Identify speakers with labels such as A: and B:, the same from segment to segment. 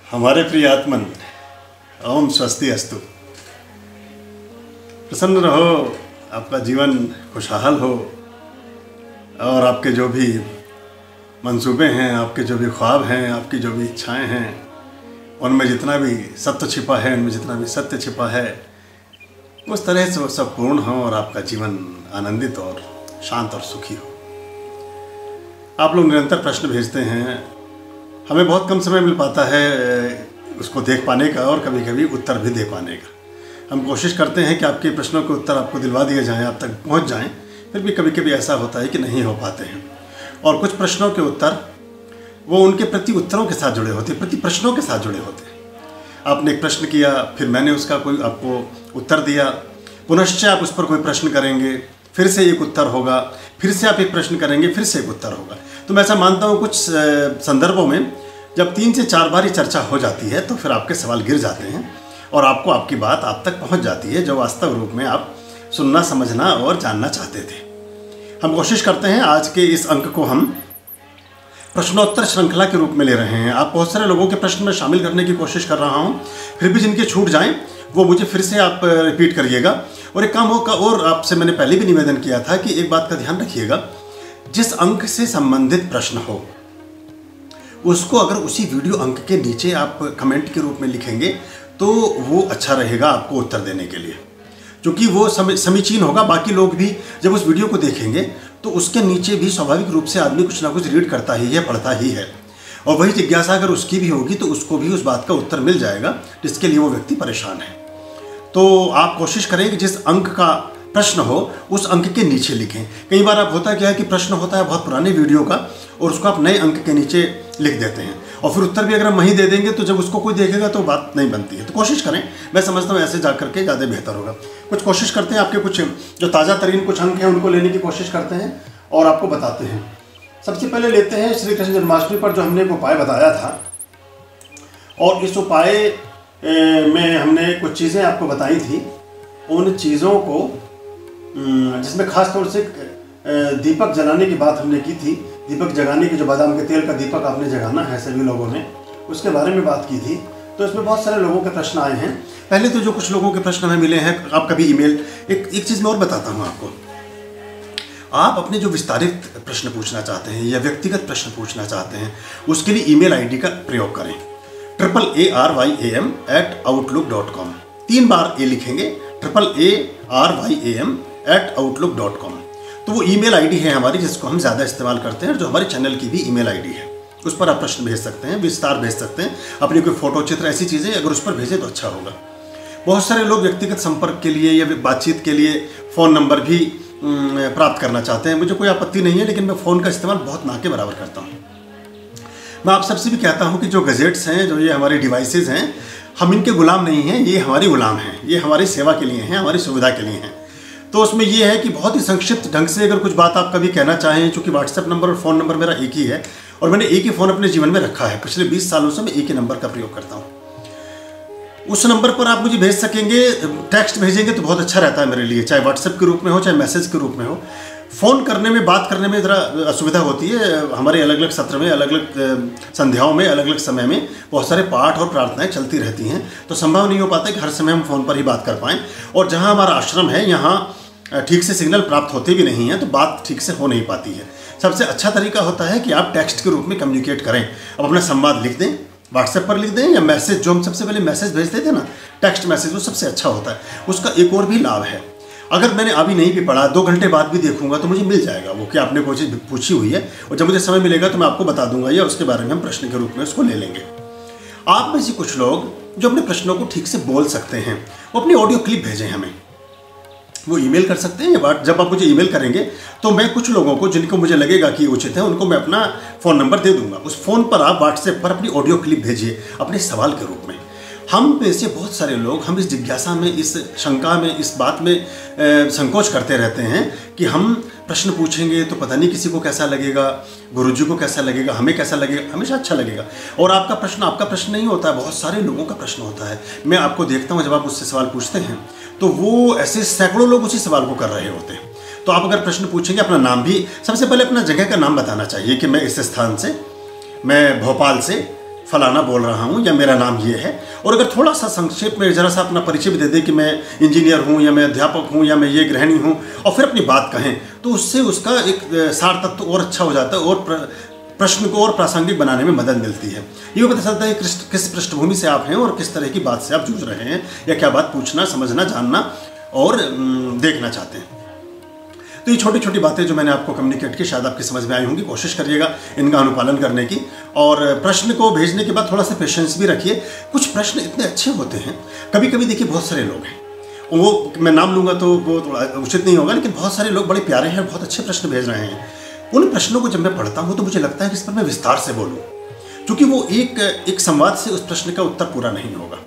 A: हमारे प्रिय आत्मन, ओम स्वस्ति अस्तु। प्रसन्न रहो, आपका जीवन खुशहाल हो और आपके जो भी मंसूबे हैं, आपके जो भी ख्वाब हैं, आपकी जो भी इच्छाएं हैं, उनमें जितना भी सत्य छिपा है, उनमें जितना भी सत्य छिपा है, उस तरह से वो सब पूर्ण हो और आपका जीवन आनंदित और शांत और सुखी हो। आप लोग निरंतर प्रश्न भेजते हैं, हमें बहुत कम समय मिल पाता है उसको देख पाने का और कभी कभी उत्तर भी दे पाने का। हम कोशिश करते हैं कि आपके प्रश्नों के उत्तर आपको दिलवा दिए जाएं, आप तक पहुंच जाएं, फिर भी कभी कभी ऐसा होता है कि नहीं हो पाते हैं। और कुछ प्रश्नों के उत्तर वो उनके प्रति उत्तरों के साथ जुड़े होते हैं, प्रति प्रश्नों के साथ जुड़े होते हैं। आपने एक प्रश्न किया, फिर मैंने उसका कोई आपको उत्तर दिया, पुनश्च आप उस पर कोई प्रश्न करेंगे, फिर से एक उत्तर होगा, फिर से आप एक प्रश्न करेंगे, फिर से एक उत्तर होगा। तो मैं ऐसा मानता हूँ कुछ संदर्भों में जब 3 से 4 बार ही चर्चा हो जाती है तो फिर आपके सवाल गिर जाते हैं और आपको आपकी बात आप तक पहुँच जाती है जो वास्तव रूप में आप सुनना, समझना और जानना चाहते थे। हम कोशिश करते हैं आज के इस अंक को हम प्रश्नोत्तर श्रृंखला के रूप में ले रहे हैं। आप बहुत सारे लोगों के प्रश्न में शामिल करने की कोशिश कर रहा हूँ, फिर भी जिनके छूट जाएं वो मुझे फिर से आप रिपीट करिएगा। और एक काम होगा, और आपसे मैंने पहले भी निवेदन किया था कि एक बात का ध्यान रखिएगा, जिस अंक से संबंधित प्रश्न हो उसको अगर उसी वीडियो अंक के नीचे आप कमेंट के रूप में लिखेंगे तो वो अच्छा रहेगा आपको उत्तर देने के लिए, क्योंकि वो समीचीन होगा। बाकी लोग भी जब उस वीडियो को देखेंगे तो उसके नीचे भी स्वाभाविक रूप से आदमी कुछ ना कुछ रीड करता ही है, पढ़ता ही है, और वही जिज्ञासा अगर उसकी भी होगी तो उसको भी उस बात का उत्तर मिल जाएगा जिसके लिए वो व्यक्ति परेशान है। तो आप कोशिश करें कि जिस अंक का प्रश्न हो उस अंक के नीचे लिखें। कई बार आप होता क्या है कि प्रश्न होता है बहुत पुराने वीडियो का और उसको आप नए अंक के नीचे लिख देते हैं और फिर उत्तर भी अगर हम वहीं दे देंगे तो जब उसको कोई देखेगा तो बात नहीं बनती है। तो कोशिश करें, मैं समझता हूँ ऐसे जा करके ज़्यादा बेहतर होगा। कुछ कोशिश करते हैं, आपके कुछ जो ताज़ा तरीन कुछ अंक हैं उनको लेने की कोशिश करते हैं और आपको बताते हैं। सबसे पहले लेते हैं श्री कृष्ण जन्माष्टमी पर जो हमने एक उपाय बताया था, और इस उपाय में हमने कुछ चीज़ें आपको बताई थी। उन चीज़ों को जिसमें खास तौर से दीपक जलाने की बात हमने की थी, दीपक जगाने की, जो बादाम के तेल का दीपक आपने जगाना है सभी लोगों ने, उसके बारे में बात की थी। तो इसमें बहुत सारे लोगों के प्रश्न आए हैं। पहले तो जो कुछ लोगों के प्रश्न हमें मिले हैं, आप कभी ईमेल, एक चीज़ मैं और बताता हूँ आपको, आप अपने जो विस्तारित प्रश्न पूछना चाहते हैं या व्यक्तिगत प्रश्न पूछना चाहते हैं उसके लिए ईमेल आईडी का प्रयोग करें, AARYAM@outlook.com। 3 बार ए लिखेंगे, AARYAM@outlook.com। तो वो ईमेल आईडी है हमारी जिसको हम ज़्यादा इस्तेमाल करते हैं और जो हमारे चैनल की भी ईमेल आईडी है। उस पर आप प्रश्न भेज सकते हैं, विस्तार भेज सकते हैं, अपनी कोई फोटो, चित्र, ऐसी चीज़ें अगर उस पर भेजें तो अच्छा होगा। बहुत सारे लोग व्यक्तिगत संपर्क के लिए या बातचीत के लिए फ़ोन नंबर भी प्राप्त करना चाहते हैं। मुझे कोई आपत्ति नहीं है, लेकिन मैं फ़ोन का इस्तेमाल बहुत ना के बराबर करता हूँ। मैं आप सबसे भी कहता हूँ कि जो गैजेट्स हैं, जो ये हमारे डिवाइसेज़ हैं, हम इनके गुलाम नहीं हैं, ये हमारी गुलाम हैं, ये हमारी सेवा के लिए हैं, हमारी सुविधा के लिए हैं। तो उसमें ये है कि बहुत ही संक्षिप्त ढंग से अगर कुछ बात आप कभी कहना चाहें, चूँकि व्हाट्सएप नंबर और फ़ोन नंबर मेरा एक ही है और मैंने एक ही फ़ोन अपने जीवन में रखा है, पिछले 20 सालों से मैं एक ही नंबर का प्रयोग करता हूँ। उस नंबर पर आप मुझे भेज सकेंगे, टेक्स्ट भेजेंगे तो बहुत अच्छा रहता है मेरे लिए, चाहे व्हाट्सएप के रूप में हो चाहे मैसेज के रूप में हो। फ़ोन करने में, बात करने में ज़रा असुविधा होती है। हमारे अलग अलग सत्र में, अलग अलग संध्याओं में, अलग अलग समय में बहुत सारे पाठ और प्रार्थनाएं चलती रहती हैं, तो संभव नहीं हो पाता कि हर समय हम फ़ोन पर ही बात कर पाएँ। और जहाँ हमारा आश्रम है यहाँ ठीक से सिग्नल प्राप्त होते भी नहीं हैं, तो बात ठीक से हो नहीं पाती है। सबसे अच्छा तरीका होता है कि आप टेक्स्ट के रूप में कम्युनिकेट करें। अब अपना संवाद लिख दें, व्हाट्सएप पर लिख दें, या मैसेज, जो हम सबसे पहले मैसेज भेजते थे ना, टेक्स्ट मैसेज, वो सबसे अच्छा होता है। उसका एक और भी लाभ है, अगर मैंने अभी नहीं भी पढ़ा, 2 घंटे बाद भी देखूंगा तो मुझे मिल जाएगा वो कि आपने कोई चीज़ पूछी हुई है, और जब मुझे समय मिलेगा तो मैं आपको बता दूंगा या उसके बारे में हम प्रश्न के रूप में उसको ले लेंगे। आप में से कुछ लोग जो अपने प्रश्नों को ठीक से बोल सकते हैं वो अपनी ऑडियो क्लिप भेजें हमें। वो ईमेल कर सकते हैं, या जब आप मुझे ईमेल करेंगे तो मैं कुछ लोगों को जिनको मुझे लगेगा कि उचित है उनको मैं अपना फ़ोन नंबर दे दूंगा। उस फ़ोन पर आप व्हाट्सएप पर अपनी ऑडियो क्लिप भेजिए अपने सवाल के रूप में। हम में से बहुत सारे लोग, हम इस जिज्ञासा में, इस शंका में, इस बात में संकोच करते रहते हैं कि हम प्रश्न पूछेंगे तो पता नहीं किसी को कैसा लगेगा, गुरुजी को कैसा लगेगा, हमें कैसा लगेगा। हमेशा अच्छा लगेगा। और आपका प्रश्न नहीं होता है, बहुत सारे लोगों का प्रश्न होता है। मैं आपको देखता हूँ जब आप उससे सवाल पूछते हैं तो वो ऐसे सैकड़ों लोग उसी सवाल को कर रहे होते हैं। तो आप अगर प्रश्न पूछेंगे, अपना नाम भी, सबसे पहले अपना जगह का नाम बताना चाहिए कि मैं इस स्थान से, मैं भोपाल से फलाना बोल रहा हूँ या मेरा नाम ये है। और अगर थोड़ा सा संक्षेप में ज़रा सा अपना परिचय भी दे दें कि मैं इंजीनियर हूँ या मैं अध्यापक हूँ या मैं ये गृहिणी हूँ, और फिर अपनी बात कहें, तो उससे उसका एक सार तत्व और अच्छा हो जाता है और प्रश्न को और प्रासंगिक बनाने में मदद मिलती है। ये पता चलता है किस पृष्ठभूमि से आप हैं और किस तरह की बात से आप जूझ रहे हैं, या क्या बात पूछना, समझना, जानना और देखना चाहते हैं। तो ये छोटी छोटी बातें जो मैंने आपको कम्युनिकेट की, शायद आपकी समझ में आई होंगी। कोशिश करिएगा इनका अनुपालन करने की, और प्रश्न को भेजने के बाद थोड़ा सा पेशेंस भी रखिए। कुछ प्रश्न इतने अच्छे होते हैं, कभी कभी देखिए बहुत सारे लोग हैं, वो मैं नाम लूँगा तो वो थोड़ा उचित नहीं होगा, लेकिन बहुत सारे लोग बड़े प्यारे हैं, बहुत अच्छे प्रश्न भेज रहे हैं। उन प्रश्नों को जब मैं पढ़ता हूँ तो मुझे लगता है कि इस पर मैं विस्तार से बोलूँ, क्योंकि वो एक संवाद से उस प्रश्न का उत्तर पूरा नहीं होगा।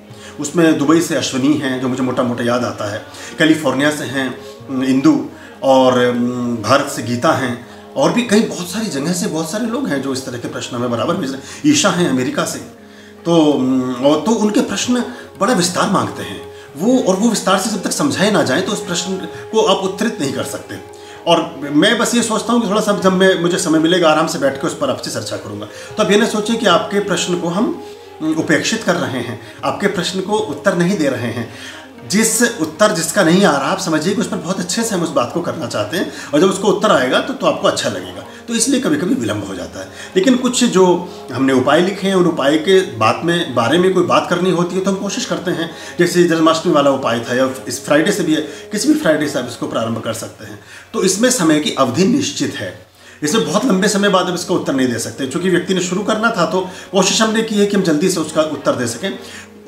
A: उसमें दुबई से अश्विनी हैं, जो मुझे मोटा मोटा याद आता है, कैलिफोर्निया से हैं इंदू, और भारत से गीता हैं, और भी कई बहुत सारी जगह से बहुत सारे लोग हैं जो इस तरह के प्रश्न हमें बराबर भेज रहे हैं। ईशा हैं अमेरिका से, तो उनके प्रश्न बड़ा विस्तार मांगते हैं वो विस्तार से जब तक समझाए ना जाए तो उस प्रश्न को आप उत्तरित नहीं कर सकते। और मैं बस ये सोचता हूँ कि थोड़ा सा जब मुझे समय मिलेगा आराम से बैठ के उस पर आपसे चर्चा करूँगा। तो अब ये ना सोचें कि आपके प्रश्न को हम उपेक्षित कर रहे हैं, आपके प्रश्न को उत्तर नहीं दे रहे हैं। जिस उत्तर जिसका नहीं आ रहा, आप समझिए कि उस पर बहुत अच्छे से हम उस बात को करना चाहते हैं, और जब उसको उत्तर आएगा तो आपको अच्छा लगेगा। तो इसलिए कभी कभी विलंब हो जाता है। लेकिन कुछ जो हमने उपाय लिखे हैं, उन उपाय के बारे में कोई बात करनी होती है तो हम कोशिश करते हैं। जैसे जन्माष्टमी वाला उपाय था, या इस फ्राइडे से भी है, किसी भी फ्राइडे से आप इसको प्रारंभ कर सकते हैं। तो इसमें समय की अवधि निश्चित है, इसमें बहुत लंबे समय बाद अब इसका उत्तर नहीं दे सकते, क्योंकि व्यक्ति ने शुरू करना था तो कोशिश हमने की है कि हम जल्दी से उसका उत्तर दे सकें।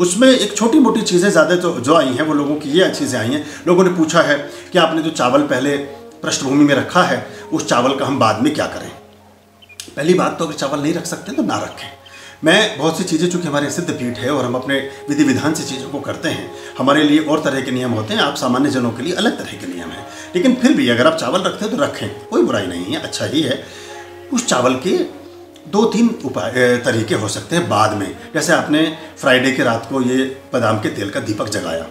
A: उसमें एक छोटी मोटी चीज़ें ज़्यादा तो जो आई हैं वो लोगों की ये चीज़ें आई हैं। लोगों ने पूछा है कि आपने जो चावल पहले पृष्ठभूमि में रखा है, उस चावल का हम बाद में क्या करें। पहली बात तो अगर चावल नहीं रख सकते तो ना रखें। मैं बहुत सी चीज़ें, चूँकि हमारे सिद्ध पीठ है और हम अपने विधि विधान से चीज़ों को करते हैं, हमारे लिए और तरह के नियम होते हैं, आप सामान्य जनों के लिए अलग तरह के नियम हैं। लेकिन फिर भी अगर आप चावल रखते हैं तो रखें, कोई बुराई नहीं है, अच्छा ही है। उस चावल के 2-3 उपाय तरीके हो सकते हैं बाद में। जैसे आपने फ्राइडे के रात को ये बादाम के तेल का दीपक जगाया,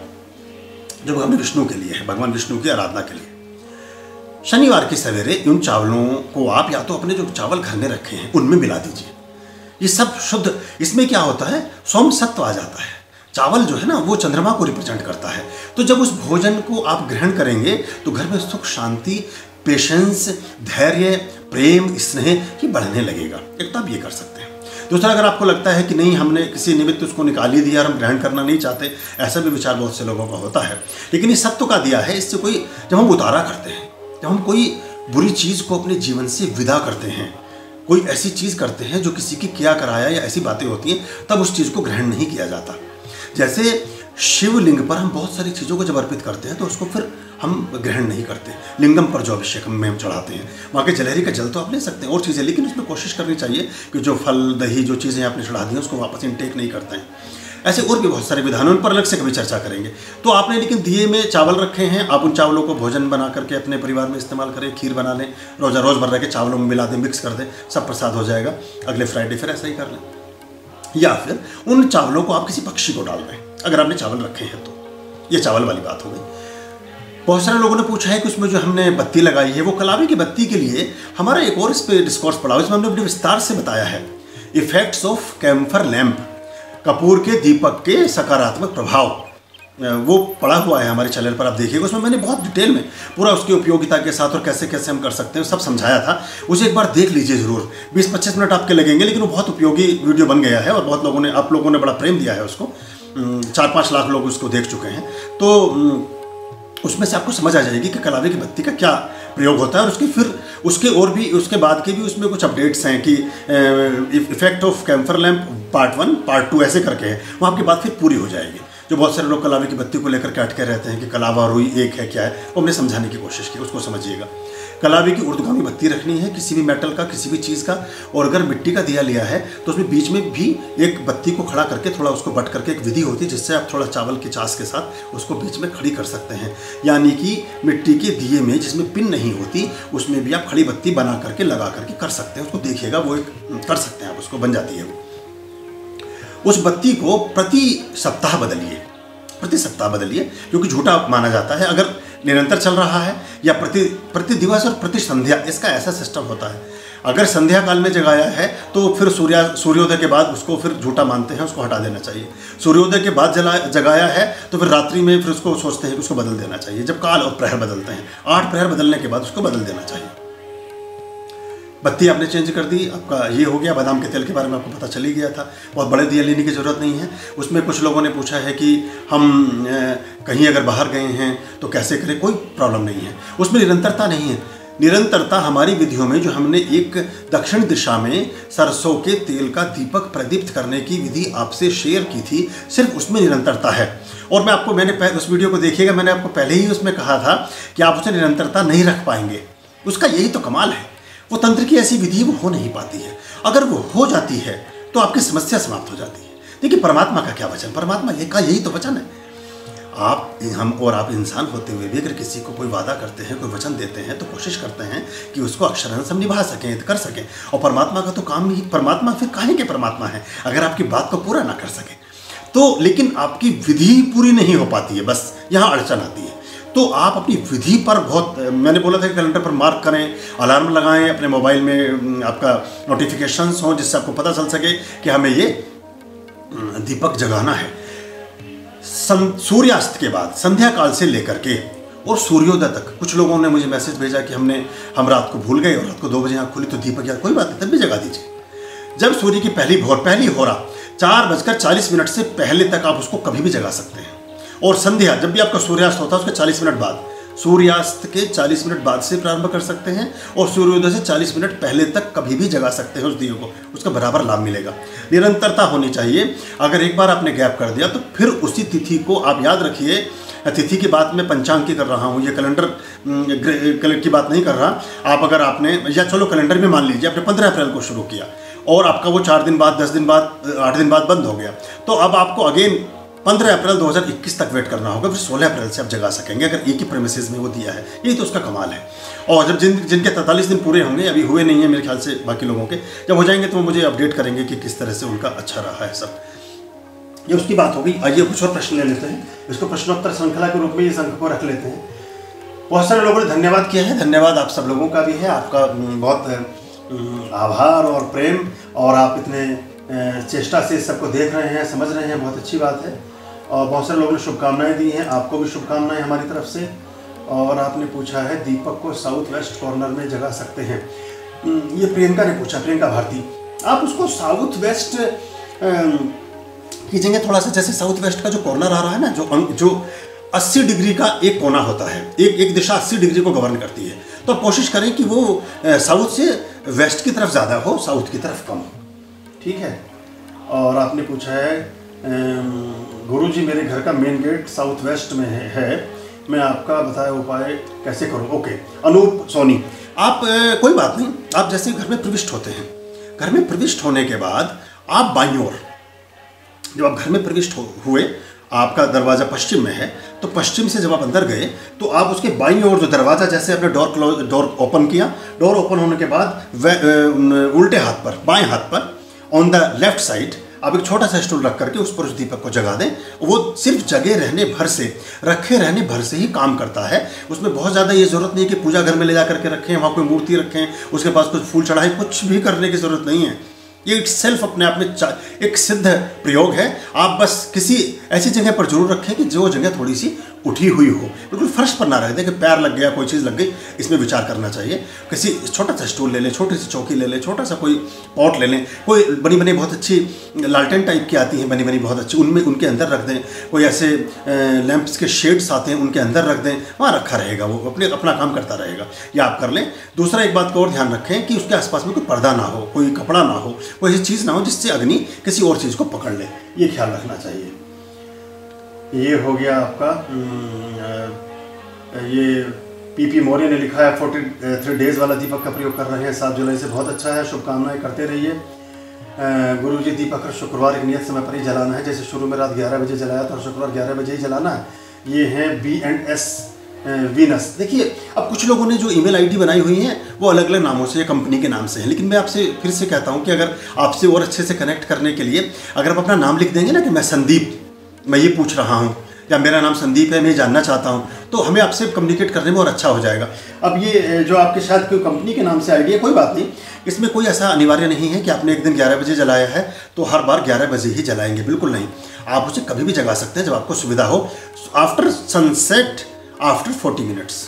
A: जो भगवान विष्णु के लिए है, भगवान विष्णु की आराधना के लिए। शनिवार की सवेरे उन चावलों को आप या तो अपने जो चावल घर में रखे हैं उनमें मिला दीजिए। ये सब शुद्ध, इसमें क्या होता है, सौम्य सत्व आ जाता है। चावल जो है ना वो चंद्रमा को रिप्रेजेंट करता है। तो जब उस भोजन को आप ग्रहण करेंगे तो घर में सुख, शांति, पेशेंस, धैर्य, प्रेम, स्नेह ये बढ़ने लगेगा। एक तो आप ये कर सकते हैं। दूसरा, अगर आपको लगता है कि नहीं हमने किसी निमित्त उसको निकाल ही दिया और हम ग्रहण करना नहीं चाहते, ऐसा भी विचार बहुत से लोगों का होता है, लेकिन ये सत्व का दिया है। इससे कोई, जब हम उतारा करते हैं, जब हम कोई बुरी चीज़ को अपने जीवन से विदा करते हैं, कोई ऐसी चीज़ करते हैं जो किसी की किया कराया या ऐसी बातें होती हैं, तब उस चीज़ को ग्रहण नहीं किया जाता। जैसे शिवलिंग पर हम बहुत सारी चीज़ों को जब अर्पित करते हैं तो उसको फिर हम ग्रहण नहीं करते। लिंगम पर जो अभिषेक में हम चढ़ाते हैं, वहाँ के जलहरी का जल तो आप ले सकते हैं और चीज़ें, लेकिन उसमें कोशिश करनी चाहिए कि जो फल, दही, जो चीज़ें आपने चढ़ा दी हैं उसको वापस इनटेक नहीं करते हैं। ऐसे और भी बहुत सारे विधानों, उन पर अलग से कभी चर्चा करेंगे। तो आपने लेकिन दिए में चावल रखे हैं, आप उन चावलों को भोजन बना करके अपने परिवार में इस्तेमाल करें, खीर बना लें, रोज़मर्रा के चावलों में मिला दें, मिक्स कर दें, सब प्रसाद हो जाएगा। अगले फ्राइडे फिर ऐसा ही कर लें। या फिर उन चावलों को आप किसी पक्षी को डाल दें, अगर आपने चावल रखे हैं तो। ये चावल वाली बात हो गई। बहुत सारे लोगों ने पूछा है कि उसमें जो हमने बत्ती लगाई है वो कलावी की बत्ती के लिए हमारा एक और इस पर डिस्कोर्स पड़ा, इसमें हमने बड़े विस्तार से बताया है इफेक्ट्स ऑफ कैम्फर लैंप, कपूर के दीपक के सकारात्मक प्रभाव। वो पड़ा हुआ है हमारे चैनल पर, आप देखिएगा। उसमें मैंने बहुत डिटेल में पूरा उसकी उपयोगिता के साथ और कैसे कैसे हम कर सकते हैं सब समझाया था। उसे एक बार देख लीजिए ज़रूर। 20-25 मिनट आपके लगेंगे, लेकिन वो बहुत उपयोगी वीडियो बन गया है और बहुत लोगों ने, आप लोगों ने बड़ा प्रेम दिया है उसको। 4-5 लाख लोग उसको देख चुके हैं। तो उसमें से आपको समझ आ जाएगी कि कलावी की बत्ती का क्या प्रयोग होता है, और उसके बाद के भी उसमें कुछ अपडेट्स हैं कि effect of camphor lamp part 1, part 2 ऐसे करके है। वो आपकी बात फिर पूरी हो जाएगी। जो बहुत सारे लोग कलावी की बत्ती को लेकर के अटके रहते हैं कि कलावा रुई एक है, क्या है, वो हमने समझाने की कोशिश की, उसको समझिएगा। कलावी की ऊर्ध्वगामी बत्ती रखनी है किसी भी मेटल का, किसी भी चीज़ का, और अगर मिट्टी का दिया लिया है तो उसमें बीच में भी एक बत्ती को खड़ा करके थोड़ा उसको बट करके एक विधि होती है जिससे आप थोड़ा चावल की चास के साथ उसको बीच में खड़ी कर सकते हैं। यानी कि मिट्टी के दिए में जिसमें पिन नहीं होती उसमें भी आप खड़ी बत्ती बना करके लगा करके कर सकते हैं। उसको देखिएगा, वो एक कर सकते हैं आप, उसको बन जाती है वो। उस बत्ती को प्रति सप्ताह बदलिए, क्योंकि झूठा माना जाता है अगर निरंतर चल रहा है, या प्रति दिवस और प्रति संध्या, इसका ऐसा सिस्टम होता है। अगर संध्या काल में जगाया है तो फिर सूर्योदय के बाद उसको फिर झूठा मानते हैं, उसको हटा देना चाहिए। सूर्योदय के बाद जगाया है तो फिर रात्रि में फिर उसको सोचते हैं कि उसको बदल देना चाहिए। जब काल और प्रहर बदलते हैं, 8 प्रहर बदलने के बाद उसको बदल देना चाहिए। बत्ती आपने चेंज कर दी, आपका ये हो गया। बादाम के तेल के बारे में आपको पता चल ही गया था, बहुत बड़े दिए लेने की ज़रूरत नहीं है। उसमें कुछ लोगों ने पूछा है कि हम कहीं अगर बाहर गए हैं तो कैसे करें, कोई प्रॉब्लम नहीं है। उसमें निरंतरता नहीं है। निरंतरता हमारी विधियों में जो हमने एक दक्षिण दिशा में सरसों के तेल का दीपक प्रदीप्त करने की विधि आपसे शेयर की थी, सिर्फ उसमें निरंतरता है। और मैंने उस वीडियो को देखिएगा, मैंने आपको पहले ही उसमें कहा था कि आप उसमें निरंतरता नहीं रख पाएंगे। उसका यही तो कमाल है, वो तंत्र की ऐसी विधि वो हो नहीं पाती है। अगर वो हो जाती है तो आपकी समस्या समाप्त हो जाती है। देखिए परमात्मा का क्या वचन, परमात्मा का यही तो वचन है। आप इंसान होते हुए भी अगर किसी को कोई वादा करते हैं, कोई वचन देते हैं तो कोशिश करते हैं कि उसको अक्षरशः हम निभा सकें, कर सकें। और परमात्मा का तो काम ही, परमात्मा फिर काहे के परमात्मा है अगर आपकी बात को पूरा ना कर सके तो। लेकिन आपकी विधि पूरी नहीं हो पाती है, बस यहाँ अड़चन आती है। तो आप अपनी विधि पर बहुत, मैंने बोला था कि कैलेंडर पर मार्क करें, अलार्म लगाएं, अपने मोबाइल में आपका नोटिफिकेशंस हों जिससे आपको पता चल सके कि हमें ये दीपक जगाना है। सूर्यास्त के बाद संध्या काल से लेकर के और सूर्योदय तक। कुछ लोगों ने मुझे मैसेज भेजा कि हम रात को भूल गए और रात को 2 बजे आँख खुली तो दीपक यार, कोई बात नहीं, तब भी जगा दीजिए। जब सूर्य की पहली हो रहा 4:40 से पहले तक आप उसको कभी भी जगा सकते हैं। और संध्या जब भी आपका सूर्यास्त होता है उसके 40 मिनट बाद, सूर्यास्त के 40 मिनट बाद से प्रारंभ कर सकते हैं और सूर्योदय से 40 मिनट पहले तक कभी भी जगा सकते हैं उस दिए को, उसका बराबर लाभ मिलेगा। निरंतरता होनी चाहिए। अगर एक बार आपने गैप कर दिया तो फिर उसी तिथि को आप याद रखिए। तिथि की बात मैं पंचांग की कर रहा हूँ, ये कैलेंडर की बात नहीं कर रहा। आप अगर आपने, या चलो कैलेंडर में मान लीजिए आपने 15 अप्रैल को शुरू किया और आपका वो 4 दिन बाद, 10 दिन बाद, 8 दिन बाद बंद हो गया, तो अब आपको अगेन 15 अप्रैल 2021 तक वेट करना होगा, फिर 16 अप्रैल से आप जगा सकेंगे अगर एक ही प्रेमिसेस में वो दिया है। यही तो उसका कमाल है। और जब जिनके 43 दिन पूरे होंगे, अभी हुए नहीं है मेरे ख्याल से बाकी लोगों के, जब हो जाएंगे तो मुझे अपडेट करेंगे कि किस तरह से उनका अच्छा रहा है सब। ये उसकी बात होगी। आइए कुछ और प्रश्न ले लेते हैं, इसको प्रश्नोत्तर श्रृंखला के रूप में इस अंक को रख लेते हैं। बहुत सारे लोगों ने धन्यवाद किया है, धन्यवाद आप सब लोगों का भी है। आपका बहुत आभार और प्रेम, और आप इतने चेष्टा से सबको देख रहे हैं, समझ रहे हैं, बहुत अच्छी बात है। और बहुत सारे लोगों ने शुभकामनाएं दी हैं, आपको भी शुभकामनाएं हमारी तरफ से। और आपने पूछा है दीपक को साउथ वेस्ट कॉर्नर में जगा सकते हैं, ये प्रियंका ने पूछा, प्रियंका भारती। आप उसको साउथ वेस्ट कीजिएंगे थोड़ा सा, जैसे साउथ वेस्ट का जो कॉर्नर आ रहा है ना, जो 80 डिग्री का एक कोना होता है, एक दिशा 80 डिग्री को गवर्न करती है, तो आप कोशिश करें कि वो साउथ से वेस्ट की तरफ ज़्यादा हो, साउथ की तरफ कम हो, ठीक है। और आपने पूछा है गुरुजी मेरे घर का मेन गेट साउथ वेस्ट में है, मैं आपका बताया उपाय कैसे करूं? ओके अनूप सोनी, आप कोई बात नहीं, आप जैसे घर में प्रविष्ट होते हैं, घर में प्रविष्ट होने के बाद आप बाईं ओर, जब आप घर में प्रविष्ट हुए, आपका दरवाज़ा पश्चिम में है, तो पश्चिम से जब आप अंदर गए तो आप उसके बाईं ओर जो दरवाज़ा, जैसे आपने डोर ओपन किया, डोर ओपन होने के बाद उल्टे हाथ पर, बाएं हाथ पर ऑन द लेफ्ट साइड आप एक छोटा सा स्टूल रख करके उस पर उस दीपक को जगा दें। वो सिर्फ जगह रहने भर से, रखे रहने भर से ही काम करता है। उसमें बहुत ज़्यादा ये ज़रूरत नहीं कि पूजा घर में ले जा करके रखें, वहाँ कोई मूर्ति रखें, उसके पास कुछ फूल चढ़ाएं, कुछ भी करने की ज़रूरत नहीं है। ये इट्स सेल्फ अपने आप में एक सिद्ध प्रयोग है। आप बस किसी ऐसी जगह पर जरूर रखें कि जो जगह थोड़ी सी उठी हुई हो, बिल्कुल फर्श पर ना रह दे कि पैर लग गया, कोई चीज़ लग गई, इसमें विचार करना चाहिए। किसी छोटा सा स्टूल ले लें, छोटी सी चौकी ले लें, छोटा सा कोई पॉट ले लें, कोई बनी बनी बहुत अच्छी लालटेन टाइप की आती हैं, बनी बनी बहुत अच्छी, उनमें उनके अंदर रख दें। कोई ऐसे लैंप्स के शेड्स आते हैं, उनके अंदर रख दें, वहाँ रखा रहेगा, वो अपना काम करता रहेगा। या आप कर लें। दूसरा एक बात को और ध्यान रखें कि उसके आसपास में कोई पर्दा ना हो, कोई कपड़ा ना हो, कोई ऐसी चीज़ ना हो जिससे अग्नि किसी और चीज़ को पकड़ ले, ये ख्याल रखना चाहिए। ये हो गया आपका। ये पीपी मौर्य ने लिखा है 43 डेज वाला दीपक का प्रयोग कर रहे हैं 7 जुलाई से, बहुत अच्छा है, शुभकामनाएं करते रहिए। गुरुजी दीपक शुक्रवार एक नियत समय पर ही जलाना है, जैसे शुरू में रात 11 बजे जलाया था और शुक्रवार 11 बजे ही जलाना है। ये हैं B&S वीनस। देखिए अब कुछ लोगों ने जो ईमेल आईडी बनाई हुई हैं वो अलग अलग नामों से या कंपनी के नाम से हैं, लेकिन मैं आपसे फिर से कहता हूं कि अगर आपसे और अच्छे से कनेक्ट करने के लिए अगर आप अपना नाम लिख देंगे ना कि मैं संदीप, मैं ये पूछ रहा हूँ या मेरा नाम संदीप है, मैं जानना चाहता हूँ, तो हमें आपसे कम्युनिकेट करने में और अच्छा हो जाएगा। अब ये जो आपके साथ कोई कंपनी के नाम से आईडी है, कोई बात नहीं, इसमें कोई ऐसा अनिवार्य नहीं है कि आपने एक दिन 11 बजे जलाया है तो हर बार 11 बजे ही जलाएंगे, बिल्कुल नहीं। आप उसे कभी भी जगा सकते हैं जब आपको सुविधा हो। After sunset, after 40 minutes,